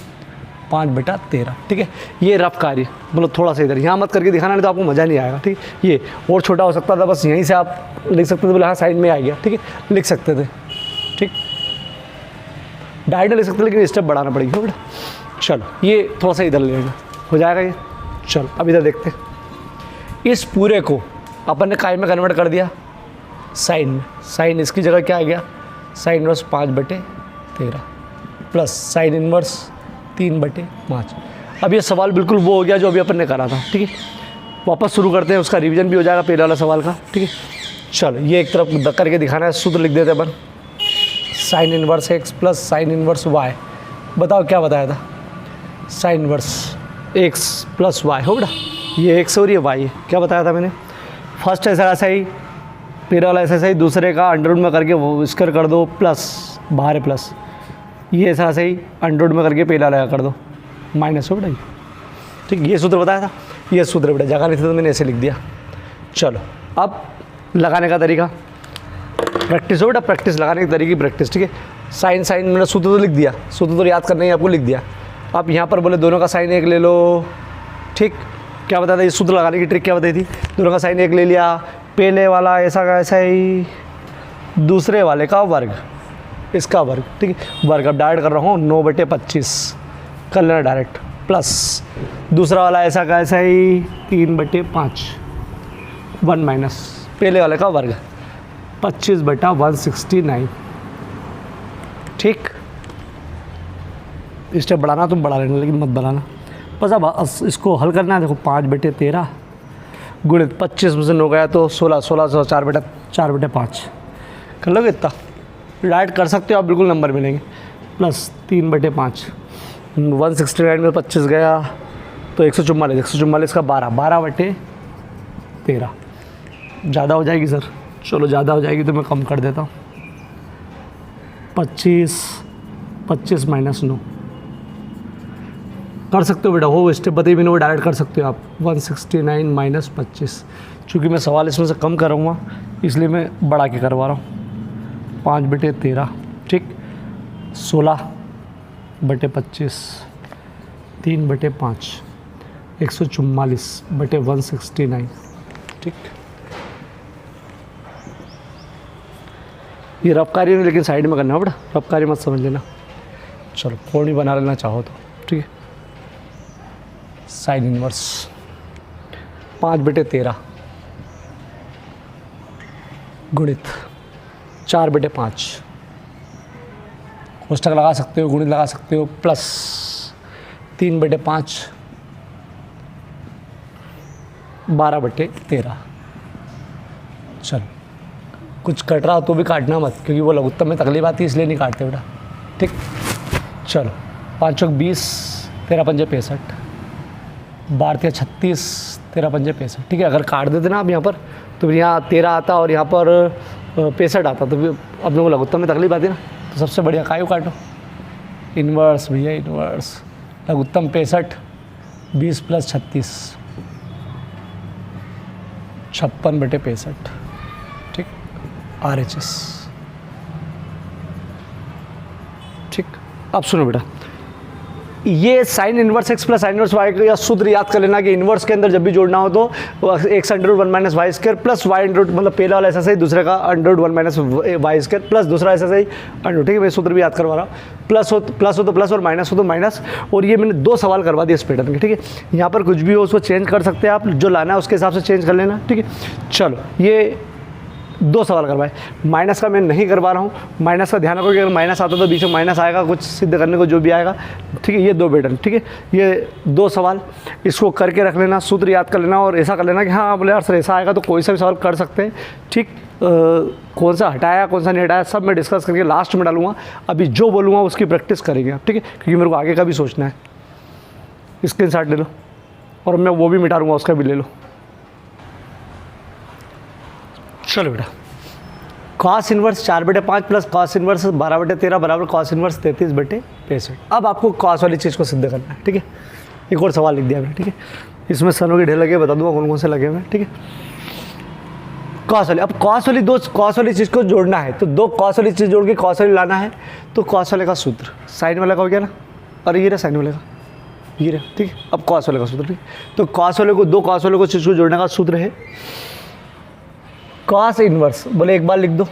5/13, ठीक है। ये रफ कार्य, मतलब थोड़ा सा इधर यहाँ मत करके दिखाना, नहीं तो आपको मज़ा नहीं आएगा, ठीक है। ये और छोटा हो सकता था, बस यहीं से आप लिख सकते थे, बोले हाँ साइन में आ गया, ठीक है, लिख सकते थे, ठीक। डायरेक्ट लिख सकते लेकिन स्टेप बढ़ाना पड़ेगा बेटा। चलो ये थोड़ा सा इधर ले लेना, हो जाएगा ये। चलो अब इधर देखते हैं, इस पूरे को अपन ने काय में कन्वर्ट कर दिया साइन में, साइन इसकी जगह क्या आ गया sine inverse 5/13 plus sine inverse 3/5। अब ये सवाल बिल्कुल वो हो गया जो अभी अपन ने करा था, ठीक है। वापस शुरू करते हैं, उसका रिवीजन भी हो जाएगा पहले वाला सवाल का, ठीक है। चलो ये एक तरफ करके दिखाना है, सूत्र लिख देते अपन, sine inverse x plus sine inverse y। बताओ क्या बताया था, sine inverse x plus y हो बेटा, ये x और ये y है, क्या बताया था मैंने। फर्स्ट ऐसा ही, पहले वाला ऐसा ही, दूसरे का अंडर रूट में करके वो स्क्वायर कर दो, प्लस बाहर है प्लस, ये ऐसा ही अंडर रूट में करके पहला लगा कर दो, माइनस हो बेटा, ठीक। ये सूत्र बताया था, ये सूत्र बेटा जगह नहीं थी तो मैंने ऐसे लिख दिया। चलो अब लगाने का तरीका, प्रैक्टिस हो बेटा, प्रैक्टिस लगाने के तरीके की प्रैक्टिस, ठीक है। साइन मैंने सूत्र तो लिख दिया, सूत्र तो याद करना ही आपको, लिख दिया। अब यहाँ पर बोले दोनों का साइन 1 ले लो, ठीक। क्या बताया था, ये सूत्र लगाने की ट्रिक क्या बताई थी, दोनों का साइन 1 ले लिया, पहले वाला ऐसा का ऐसा ही, दूसरे वाले का वर्ग, इसका वर्ग, ठीक है। वर्ग अब डायरेक्ट कर रहा हूँ 9/25 कर लेना डायरेक्ट, प्लस दूसरा वाला ऐसा का ऐसा ही 3/5 1 माइनस पहले वाले का वर्ग, 25/169। ठीक, स्टेप बढ़ाना तुम बढ़ा लेना, लेकिन मत बढ़ाना। बस अब इसको हल करना है। देखो 5/13 गुणित 25 में से 9 गया तो 16, 16 से 4/5 कर लोगे इतना। डायरेक्ट कर सकते हो आप, बिल्कुल नंबर मिलेंगे। प्लस 3/5 169 में 25 गया तो 144, 144 का 12, 12/13 ज़्यादा हो जाएगी सर। चलो ज़्यादा हो जाएगी तो मैं कम कर देता हूँ। 25 -9 कर सकते हो बेटा, वो स्टेप बताइए मैंने, वो डायरेक्ट कर सकते हो आप। 169 - 25, चूँकि मैं सवाल इसमें से कम करूँगा इसलिए मैं बढ़ा के करवा रहा हूँ। 5/13 ठीक, 16/25 3/5 144/169 ठीक। ये रफ कार्य नहीं, लेकिन साइड में करना है बेटा, रफ कार्य मत समझ लेना। चलो कोण ही बना लेना चाहो तो ठीक है। साइन इनवर्स 5/13 गुणित 4/5 कोष्ठक लगा सकते हो, गुणित लगा सकते हो, प्लस 3/5 12/13। चलो कुछ कट रहा हो तो भी काटना मत, क्योंकि वो लघुत्तम में तकलीफ आती है इसलिए नहीं काटते बेटा ठीक। चलो 5 चौक 20 13 पंजे 65 12 36 13 पंजे 65 ठीक है। अगर काट देते ना आप यहाँ पर तो यहाँ 13 आता और यहाँ पर 65 आता, तो अब लोगों को लघुत्तम में तकलीफ आती ना, तो सबसे बढ़िया कायु काटो इन्वर्स भैया, इन्वर्स लघुत्तम 65 20 + 36 56/65 ठीक, RHS ठीक। अब सुनो बेटा, ये sign inverse x plus sine inverse y का सूत्र याद कर लेना कि इनवर्स के अंदर जब भी जोड़ना हो तो x under root 1 - y square plus y under root, मतलब पहला वाला ऐसा सही, दूसरे का under root 1 - y square plus दूसरा ऐसा सही अंडर, ठीक है। मैं सूत्र भी याद करवा रहा हूँ। प्लस हो तो प्लस और माइनस हो तो माइनस। और ये मैंने 2 सवाल करवा दिए इस पैटर्न के, ठीक है। यहाँ पर कुछ भी हो उसको चेंज कर सकते हैं आप, जो लाना है उसके हिसाब से चेंज कर लेना, ठीक है। चलो ये 2 सवाल करवाए, माइनस का मैं नहीं करवा रहा हूँ। माइनस का ध्यान रखो कि अगर माइनस आता तो बीच में माइनस आएगा, कुछ सिद्ध करने को जो भी आएगा, ठीक है। ये 2 पैटर्न, ठीक है। ये 2 सवाल इसको करके रख लेना, सूत्र याद कर लेना और ऐसा कर लेना कि हाँ बोले यार सर ऐसा आएगा तो कोई सा भी सवाल कर सकते हैं, ठीक। कौन सा हटाया कौन सा नहीं हटाया सब मैं डिस्कस करके लास्ट में डालूंगा। अभी जो बोलूँगा उसकी प्रैक्टिस करेंगे आप, ठीक है, क्योंकि मेरे को आगे का भी सोचना है। स्क्रीनशॉट ले लो और मैं वो भी मिटा उसका भी ले लो। चलो बेटा, cos inverse 4/5 plus cos inverse 12/13 बराबर कॉस इनवर्स 33/65। अब आपको कॉस वाली चीज़ को सिद्ध करना है, ठीक है। एक और सवाल लिख दिया मैंने, ठीक है। इसमें सनों के ढेर लगे, बता दूंगा कौन कौन से लगे हुए, ठीक है। कॉस वाली, अब कॉस वाली चीज़ को जोड़ना है तो 2 कॉस वाली चीज़ जोड़ के कॉस वाली लाना है, तो कॉस वाले का सूत्र साइन वाले का हो गया ना, और ये रहा साइन वाले का, ये रहा, ठीक है। अब कॉस वाले का सूत्र, ठीक, तो कॉस वाले को 2 कॉस वाले को चीज़ को जोड़ने का सूत्र है कॉस इनवर्स, बोले एक बार लिख दो,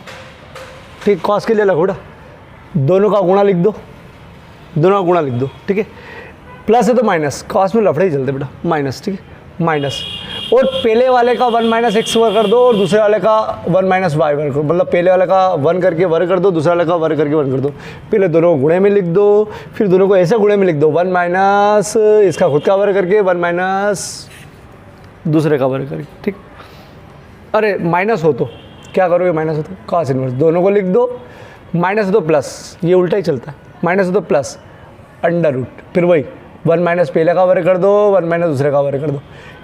ठीक। कॉस के लिए अलग होगा, दोनों का गुणा लिख दो, दोनों का गुणा लिख दो, ठीक है। प्लस है तो माइनस, कॉस में लफड़े ही चलते बेटा, माइनस, ठीक है, माइनस। और पहले वाले का 1 - x वर्ग कर दो और दूसरे वाले का 1 - y वर्ग करो, मतलब पहले वाले का 1 करके वर्ग कर दो, दूसरे वाले का वर्ग करके वर्ग कर दो। पहले दोनों को गुणे में लिख दो, फिर दोनों को ऐसे गुणे में लिख दो, 1 माइनस इसका खुद का वर्ग करके 1 माइनस दूसरे का वर्ग करके, ठीक। अरे माइनस हो तो क्या करोगे, माइनस हो तो कॉस इनवर्स, दोनों को लिख दो, माइनस हो तो प्लस, ये उल्टा ही चलता है, माइनस हो तो प्लस अंडर रूट, फिर वही 1 माइनस पहले का वर्ग कर दो, 1 माइनस दूसरे का वर्ग कर दो।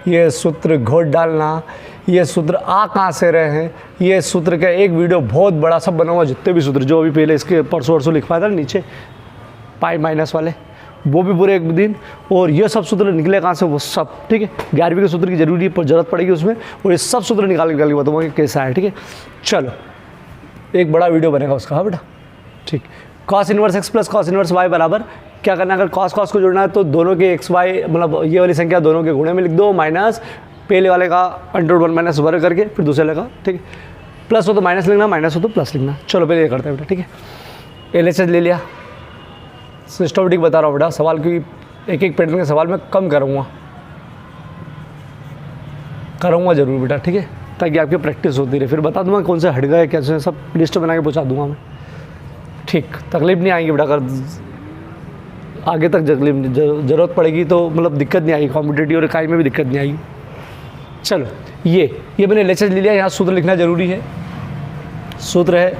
ये सूत्र घोट डालना, ये सूत्र आ कहाँ से रहे हैं, ये सूत्र का एक वीडियो बहुत बड़ा सब बना हुआ, जितने भी सूत्र जो अभी पहले इसके परसों लिखवाया था नीचे पाई माइनस वाले, वो भी पूरे एक दिन। और ये सब सूत्र निकले कहाँ से, वो सब, ठीक है। 11वीं के सूत्र की ज़रूरत पड़ेगी उसमें, और ये सब सूत्र निकाल के बताऊँगा कैसा है, ठीक है। चलो एक बड़ा वीडियो बनेगा उसका, हाँ बेटा, ठीक। Cos inverse x plus cos inverse y बराबर क्या करना है, अगर कॉस को जोड़ना है तो दोनों के x y, मतलब ये वाली संख्या दोनों के गुणे में लिख दो, माइनस पहले वाले का अंडर 1 माइनस वर्ग करके फिर दूसरे वाले का, ठीक है। प्लस हो तो माइनस लिखना, माइनस हो तो प्लस लिखना। चलो पहले ये करते हैं बेटा, ठीक है। LHS ले लिया, सिस्टमेटिक बता रहा हूँ बेटा सवाल, क्योंकि एक एक पैटर्न के सवाल मैं कम करूँगा जरूर बेटा, ठीक है। ताकि आपकी प्रैक्टिस होती रहे। फिर बता दूंगा कौन से हट गए कैसे, सब लिस्ट बना के पहुँचा दूंगा मैं। ठीक, तकलीफ नहीं आएगी बेटा, अगर आगे तक ज़रूरत पड़ेगी तो मतलब दिक्कत नहीं आएगी, कॉम्पिटेटिव और इकाई में भी दिक्कत नहीं आएगी। चलो ये मैंने LHS ले लिया, यहाँ सूत्र लिखना ज़रूरी है। सूत्र है,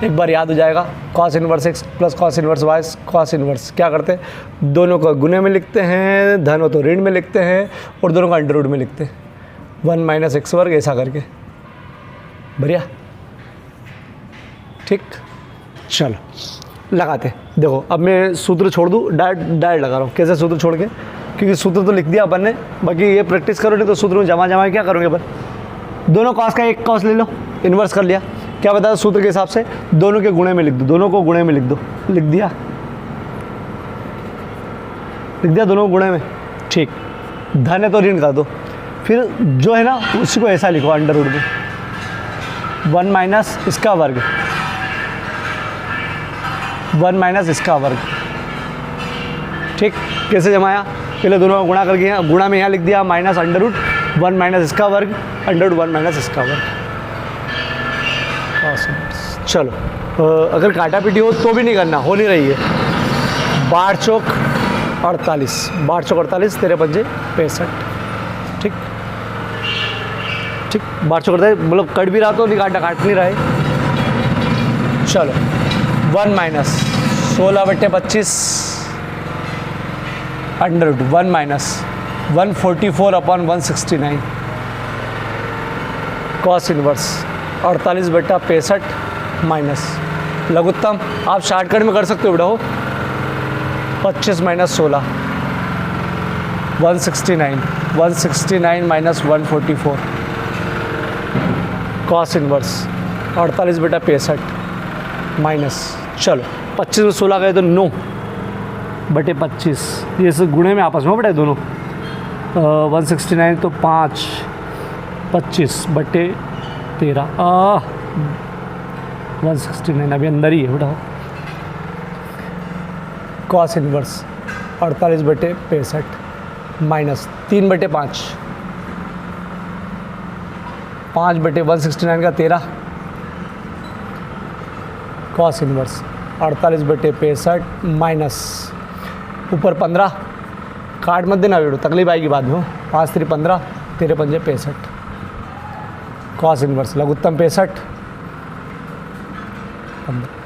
एक बार याद हो जाएगा, cos inverse x plus cos inverse y, cos inverse क्या करते हैं, दोनों को गुने में लिखते हैं, धन हो तो ऋण में लिखते हैं, और दोनों को अंडर रूट में लिखते हैं, 1 माइनस एक्स वर्ग ऐसा करके। बढ़िया, ठीक। चलो लगाते, देखो अब मैं सूत्र छोड़ दूँ, डायरेक्ट लगा रहा हूँ। कैसे सूत्र छोड़ के, क्योंकि सूत्र तो लिख दिया अपन ने, बाकी ये प्रैक्टिस करो, नहीं तो सूत्र में जमा क्या करोगे अपन। दोनों कॉस का एक कॉस ले लो, इन्वर्स कर लिया, क्या बताया सूत्र के हिसाब से, दोनों के गुणे में लिख दो, दोनों को गुणे में लिख दो, लिख दिया दोनों को गुणे में, ठीक। धन है तो ऋण कर दो, फिर जो है ना उसी को ऐसा लिखो अंडर रूट में, 1 माइनस इसका वर्ग, 1 माइनस इसका वर्ग, ठीक। कैसे जमाया, पहले दोनों का गुणा करके यहाँ गुणा में यहाँ लिख दिया माइनस अंडर रूट 1 माइनस इसका वर्ग अंडर रूट 1 माइनस इसका वर्ग। चलो अगर काटा पीटी हो तो भी नहीं करना, हो नहीं रही है। 12 चौक 48, 12 चौक 48, 13 पंजे 65, ठीक ठीक। 12 चौक 48 मतलब कट भी रहा तो नहीं काटा, काट नहीं रहे। चलो 1 minus 16/25 under root 1 minus 144/169 cos inverse 48/65 minus लघुत्तम, आप शॉर्टकट में कर सकते हो बेटा, हो 25 minus 16 169 minus 144 cos inverse 48/65 minus, चलो 25 में 16 गए तो 9/25, ये सब गुणे में आपस में बेटा दोनों, 169 तो 5 25/13 169 अभी अंदर ही है बेटा। कॉस इनवर्स 48/65 माइनस 3/5 5/169 का 13 कॉस इनवर्स 48/65 माइनस ऊपर 15, काट मत देना बेटो, तकलीफ आएगी बाद में। 5 3 15, 13 पंजे 65 कॉस इनवर्स लघुत्तम 65,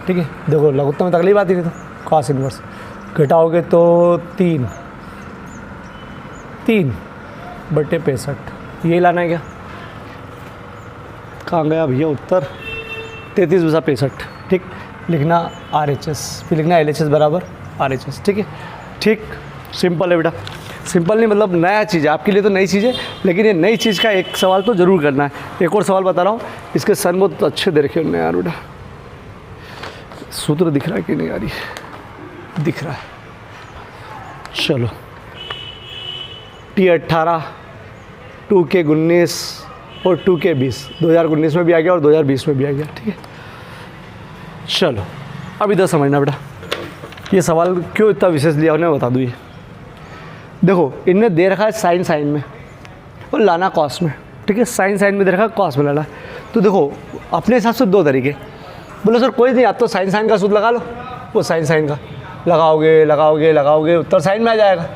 ठीक है। देखो लघुत्तम में तकलीफ आती नहीं तो कॉस इनवर्स घटाओगे तो 3/65, यही लाना है क्या, कहाँ गया भैया उत्तर, 33/65, ठीक। लिखना RHS, फिर लिखना LHS बराबर RHS, ठीक है। ठीक, सिंपल है बेटा, सिंपल नहीं मतलब नया चीज़ है आपके लिए, तो नई चीज़ है, लेकिन ये नई चीज़ का एक सवाल तो ज़रूर करना है। एक और सवाल बता रहा हूँ, इसके सन बहुत अच्छे दे रखे उन्होंने यार बेटा। सूत्र दिख रहा है कि नहीं यार, दिख रहा है। चलो T18 2K19 और 2K20 2019 में भी आ गया और 2020 में भी आ गया, ठीक है। चलो अब इधर समझना बेटा, ये सवाल क्यों इतना विशेष लिया उन्हें बता दूँ। ये देखो इनने दे रखा है साइन में और लाना कॉस में, ठीक है। साइन में दे रखा है, कॉस में लाना। तो देखो अपने हिसाब से 2 तरीके, बोलो सर कोई नहीं, आप तो साइन का सूत्र लगा लो, वो साइन का लगाओगे उत्तर साइन में आ जाएगा।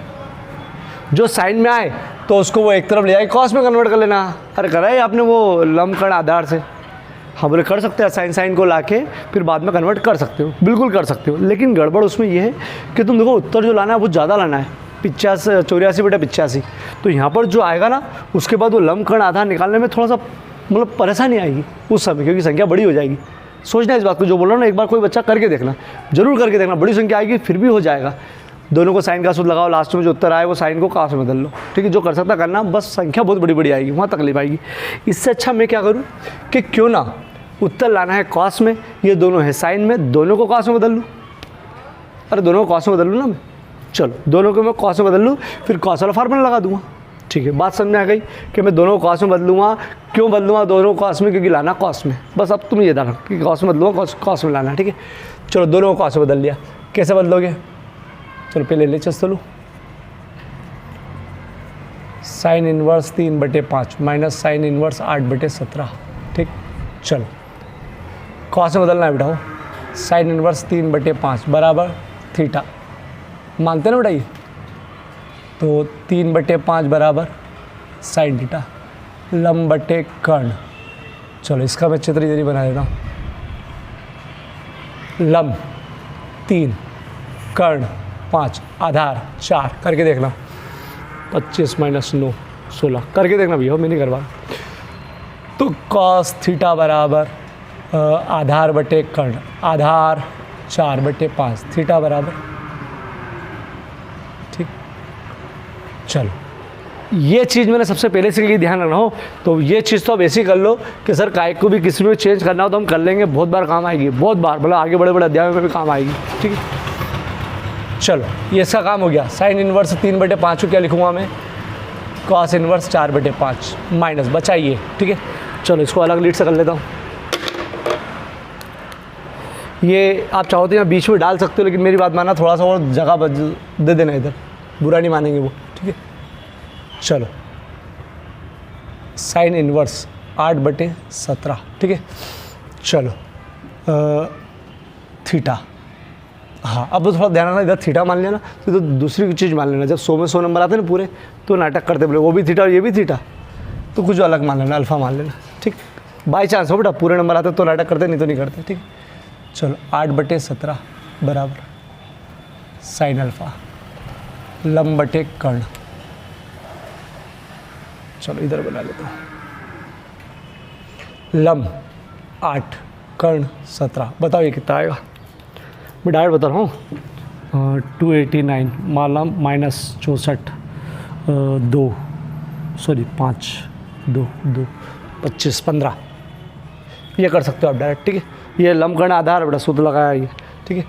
जो साइन में आए तो उसको वो एक तरफ ले जाए कॉस में कन्वर्ट कर लेना। अरे करा है आपने वो लंबकण आधार से, हाँ बोले कर सकते हैं, साइन को लाके फिर बाद में कन्वर्ट कर सकते हो, बिल्कुल कर सकते हो। लेकिन गड़बड़ उसमें ये है कि तुम देखो उत्तर जो लाना है वो ज़्यादा लाना है, 84/85। तो यहाँ पर जो आएगा ना उसके बाद वो लंबकण आधार निकालने में थोड़ा सा मतलब परेशानी आएगी उस समय, क्योंकि संख्या बड़ी हो जाएगी। सोचना इस बात को, जो बोल रहा हूँ ना, एक बार कोई बच्चा करके देखना, जरूर करके देखना, बड़ी संख्या आएगी फिर भी हो जाएगा। दोनों को साइन का सूत्र लगाओ, लास्ट में जो उत्तर आए वो साइन को कॉस में बदल लो, ठीक है। जो कर सकता करना, बस संख्या बहुत बड़ी आएगी, वहाँ तकलीफ आएगी। इससे अच्छा मैं क्या करूँ कि क्यों ना उत्तर लाना है कॉस में, ये दोनों है साइन में, दोनों को कॉस में बदल लूँ। अरे दोनों को कॉस में बदल लूँ ना मैं, चलो दोनों को मैं कॉस में बदल लूँ, फिर कॉस वाला फार्मूला लगा दूँगा, ठीक है। बात समझ में आ गई कि मैं दोनों को कॉस में बदलूँगा। क्यों बदलूँगा दोनों को कॉस में, क्योंकि लाना कॉस में। बस अब तुम ये जानो कि कॉस में बदलूँगा, कॉस में लाना, ठीक है। चलो दोनों को कॉस में बदल लिया, कैसे बदलोगे, चलो पहले LHS तो लो, sine inverse 3/5 minus sine inverse 8/17। ठीक, चलो कॉस में बदलना है बेटा, साइन इन्वर्स 3/5 बराबर थीटा, मानते ना बेटा ये, तो 3/5 बराबर साइन थीटा, लंब बटे कर्ण। चलो इसका मैं चित्र इधर ही बना देता हूँ, लंब 3, कर्ण 5, आधार 4, करके देखना। 25 - 9 16, करके देखना भैया, मैं नहीं करवा। तो कॉस थीटा बराबर आधार बटे कर्ण, आधार 4/5, थीटा बराबर। ठीक, चलो ये चीज़ मैंने सबसे पहले से ये ध्यान रखना हो, तो ये चीज़ तो आप ऐसी कर लो कि सर काय को भी किसी में चेंज करना हो तो हम कर लेंगे, बहुत बार काम आएगी, बहुत बार, मतलब आगे बड़े बड़े अध्यायों में भी काम आएगी। ठीक है, चलो ये इसका काम हो गया। साइन इन्वर्स 3/5 को क्या लिखूंगा मैं, कॉस इन्वर्स 4/5 माइनस बचाइए। ठीक है, चलो इसको अलग लीड से कर लेता हूँ। ये आप चाहो तो यहाँ बीच में डाल सकते हो, लेकिन मेरी बात मानना, थोड़ा सा और जगह दे देना इधर, बुरा नहीं मानेंगे वो। ठीक है, चलो साइन इन्वर्स 8/17। ठीक है, चलो थीटा, हाँ अब थोड़ा ध्यान रखना, इधर थीटा मान लेना, तो दूसरी चीज़ मान लेना। जब 100 में 100 नंबर आते हैं ना पूरे, तो नाटक करते बोले वो भी थीटा और ये भी थीटा, तो कुछ अलग मान लेना, अल्फ़ा मान लेना। ठीक, बाई चांस हो बेटा पूरे नंबर आते तो नाटक करते, नहीं तो नहीं करते। ठीक, चलो 8/17 बराबर साइन अल्फ़ा, लंब बटे कर्ण। चलो इधर बना लेता हूँ, लंब 8, कर्ण 17, बताओ ये कितना आएगा। मैं डायरेक्ट बता रहा हूँ, 289 मालम माइनस 64 2 सॉरी 5 2 2 25 15, ये कर सकते हो आप डायरेक्ट। ठीक है, ये लंब कर्ण आधार बड़ा सूत्र लगाया ये। ठीक है,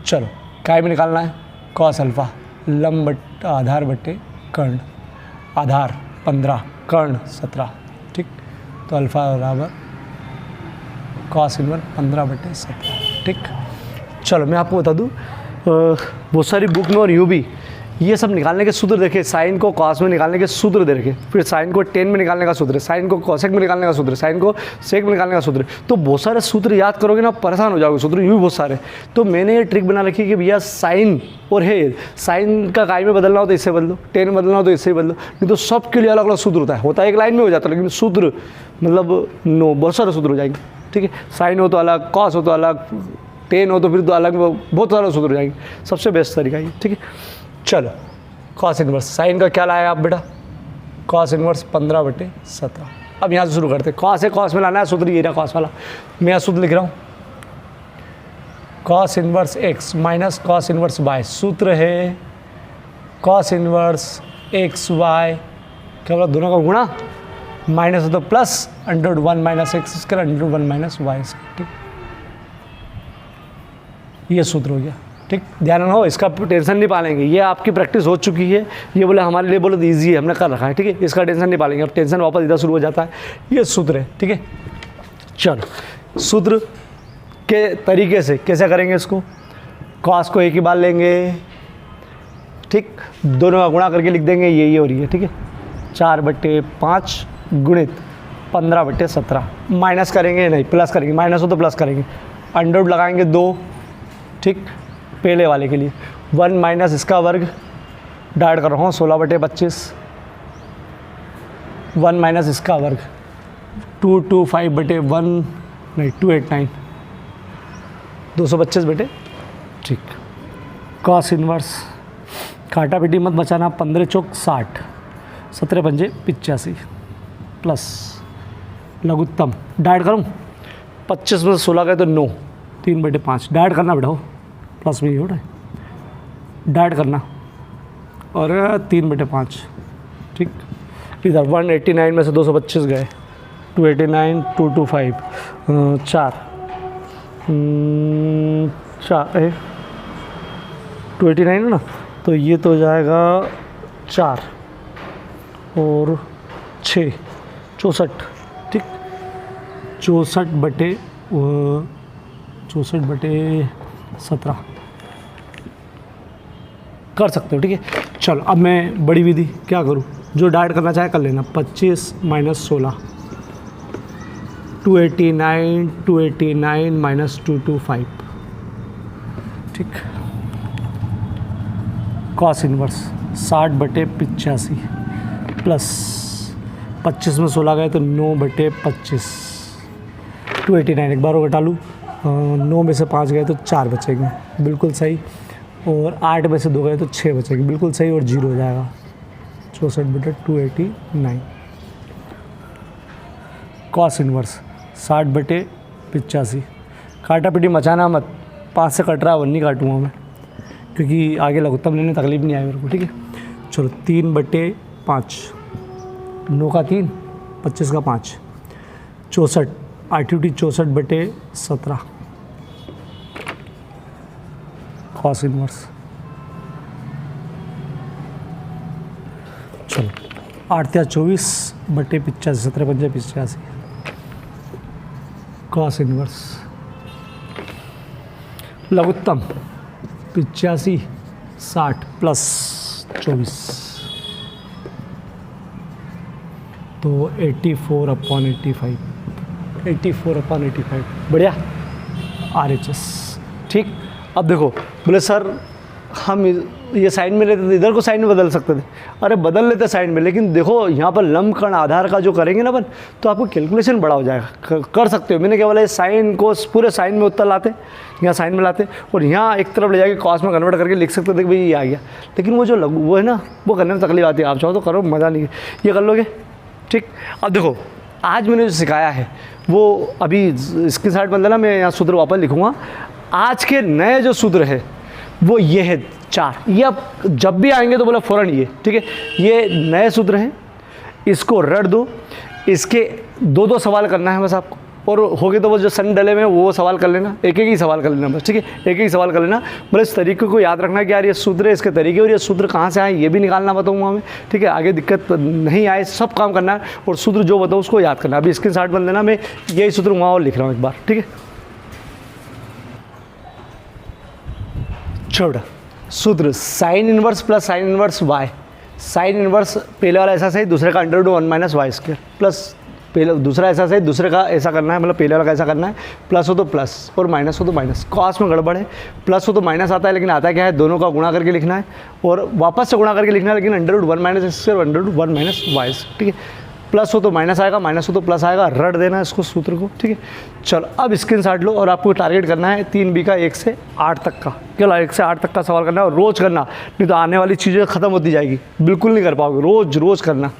चलो काय में निकालना है, कॉस अल्फ़ा, लंब आधार बटे कर्ण, आधार 15, कर्ण 17। ठीक, तो अल्फ़ा बराबर कॉस इन्वर्स 15/17। ठीक, चलो मैं आपको बता दूँ, बहुत सारी बुक में और यूँ भी ये सब निकालने के सूत्र देखे, साइन को कॉस में निकालने के सूत्र दे रखे, फिर साइन को टेन में निकालने का सूत्र, साइन को कॉसेक में निकालने का सूत्र, साइन को सेक में निकालने का सूत्र। तो बहुत सारे सूत्र याद करोगे ना, परेशान हो जाओगे, सूत्र यूँ भी बहुत सारे। तो मैंने ये ट्रिक बना रखी है कि भैया साइन और है, साइन का काय में बदलना हो तो इससे बदलो, टेन में बदलना हो तो इससे बदलो, नहीं तो सबके लिए अलग अलग सूत्र होता है एक लाइन में हो जाता है, लेकिन सूत्र मतलब बहुत सारे सूत्र हो जाएंगे। ठीक है, साइन हो तो अलग, कॉस हो तो अलग, टेन हो तो फिर तो अलग, बहुत सारे सूत्र हो जाएंगे। सबसे बेस्ट तरीका ये। ठीक है, चलो कॉस इन्वर्स, साइन का क्या लाया आप बेटा, कॉस इन्वर्स 15/17। अब यहाँ से शुरू करते हैं, कॉस है, कॉस में लाना है सूत्र, ये रहा कॉस वाला। मैं यहाँ सूत्र लिख रहा हूँ, cos inverse x minus cos inverse y, सूत्र है कॉस इन्वर्स x y, क्या बोला, दोनों का गुणा, माइनस हो तो प्लस, √1 - x स्क्वायर √1 - y। ठीक, ये सूत्र हो गया। ठीक, ध्यान रखो, इसका टेंशन नहीं पालेंगे, ये आपकी प्रैक्टिस हो चुकी है। ये बोले हमारे लिए बोले तो ईजी है, हमने कर रखा है। ठीक है, इसका टेंशन नहीं पालेंगे, अब टेंशन वापस इधर शुरू हो जाता है। ये सूत्र है। ठीक है, चलो सूत्र के तरीके से कैसे करेंगे इसको, कॉस को एक ही बार लेंगे। ठीक, दोनों का गुणा करके लिख देंगे, ये और ये। ठीक है, 4/5 गुणित 15/17, माइनस करेंगे नहीं प्लस करेंगे, माइनस हो तो प्लस करेंगे, अंडर लगाएंगे 2। ठीक, पहले वाले के लिए 1 माइनस इसका वर्ग, डाइड कर रहा हूँ 16/25, 1 माइनस इसका वर्ग 225/1 नहीं 289 225 ठीक। कॉस इन्वर्स, काटा पीटी मत बचाना, 15 चौक 60, 17 पंजे 85 प्लस लघुत्तम, डाइड करूँ 25 में 16 गए तो 9, 3/5 डाइड करना बेटा, प्लस में ही हो रहा है, डाइड करना और 3/5। ठीक, इधर 189 में से 225 गए, 289 225 4 289 है ना, तो ये तो हो जाएगा 4 और 6 64। ठीक, 64/17 कर सकते हो। ठीक है, चलो अब मैं बड़ी विधि क्या करूँ, जो डाइट करना चाहे कर लेना। 25 माइनस 16 289, 289 माइनस 225, ठीक। कॉस इनवर्स 60/85 प्लस 25 में 16 गए तो 9/25, 289 एक बार और घटा लूँ, 9 में से 5 गए तो 4 बचेंगे, बिल्कुल सही। और 8 में से 2 गए तो 6 बचेंगे, बिल्कुल सही, और 0 हो जाएगा। 64/289 कॉस इनवर्स 60/85। काटा पीटी मचाना मत, 5 से कट रहा है, 1 नहीं काटूँगा मैं, क्योंकि आगे लघुत्तम लेने तकलीफ नहीं आई मेरे को, ठीक है। चलो 3/5, 9 का 3, 25 का 5, 64, RTUT 64/17 कॉस इनवर्स। चलो 8 या 24/85, 17/85 कॉस इनवर्स। लघुत्तम 85, 60 प्लस 24 तो 84/85, 84/85, बढ़िया, RHS, ठीक। अब देखो, बोले सर हम ये साइन में लेते थे, इधर को साइन में बदल सकते थे। अरे बदल लेते साइन में, लेकिन देखो यहाँ पर लंब कण आधार का जो करेंगे ना अपन, तो आपको कैलकुलेशन बड़ा हो जाएगा, कर सकते हो। मैंने क्या बोला, साइन को पूरे साइन में उत्तर लाते, यहाँ साइन में लाते, और यहाँ एक तरफ ले जाके कॉस में कन्वर्ट करके लिख सकते थे कि भाई ये आ गया। लेकिन वो जो वो है ना, वो करने में तकलीफ आती है। आप चाहो तो करो, मज़ा नहीं, ये कर लोगे, ठीक। अब देखो, आज मैंने जो सिखाया है वो अभी इसके साइड बन देना, मैं यहाँ सूत्र वापस लिखूँगा। आज के नए जो सूत्र है वो ये है 4, ये अब जब भी आएंगे तो बोला फ़ौरन ये, ठीक है। ये नए सूत्र हैं, इसको रट दो, इसके 2-2 सवाल करना है बस आपको, और हो गए तो वो जो सन डले में वो सवाल कर लेना, एक ही सवाल कर लेना बस, ठीक है, एक ही सवाल कर लेना। मतलब इस तरीके को याद रखना कि यार ये सूत्र है, इसके तरीके, और ये सूत्र कहाँ से आए ये भी निकालना बताऊँगा मैं, ठीक है। आगे दिक्कत नहीं आए, सब काम करना है, और सूत्र जो बताओ उसको याद करना। अभी स्क्रीनशॉट बन लेना, मैं यही सूत्र वहाँ और लिख रहा हूँ एक बार, ठीक है। छोड़ सूत्र, sine inverse plus sine inverse y. Sine inverse पहले वाला ऐसा सही, दूसरे का √1 - y² प्लस पहले दूसरा ऐसा सही, दूसरे का ऐसा करना है, मतलब पहले वाला का ऐसा करना है, प्लस हो तो प्लस और माइनस हो तो माइनस। कॉस में गड़बड़ है, प्लस हो तो माइनस आता है, लेकिन आता क्या है, दोनों का गुणा करके लिखना है और वापस से गुणा करके लिखना है, लेकिन √1 - x², √1 - y, ठीक है। प्लस हो तो माइनस आएगा, माइनस हो तो प्लस आएगा, रट देना इसको सूत्र को, ठीक है। चलो अब स्क्रीनशॉट लो, और आपको टारगेट करना है 3B का 1 से 8 तक का, केवल 1 से 8 तक का सवाल करना है, और रोज़ करना, नहीं तो आने वाली चीज़ें ख़त्म होती जाएगी, बिल्कुल नहीं कर पाओगे। रोज़ करना।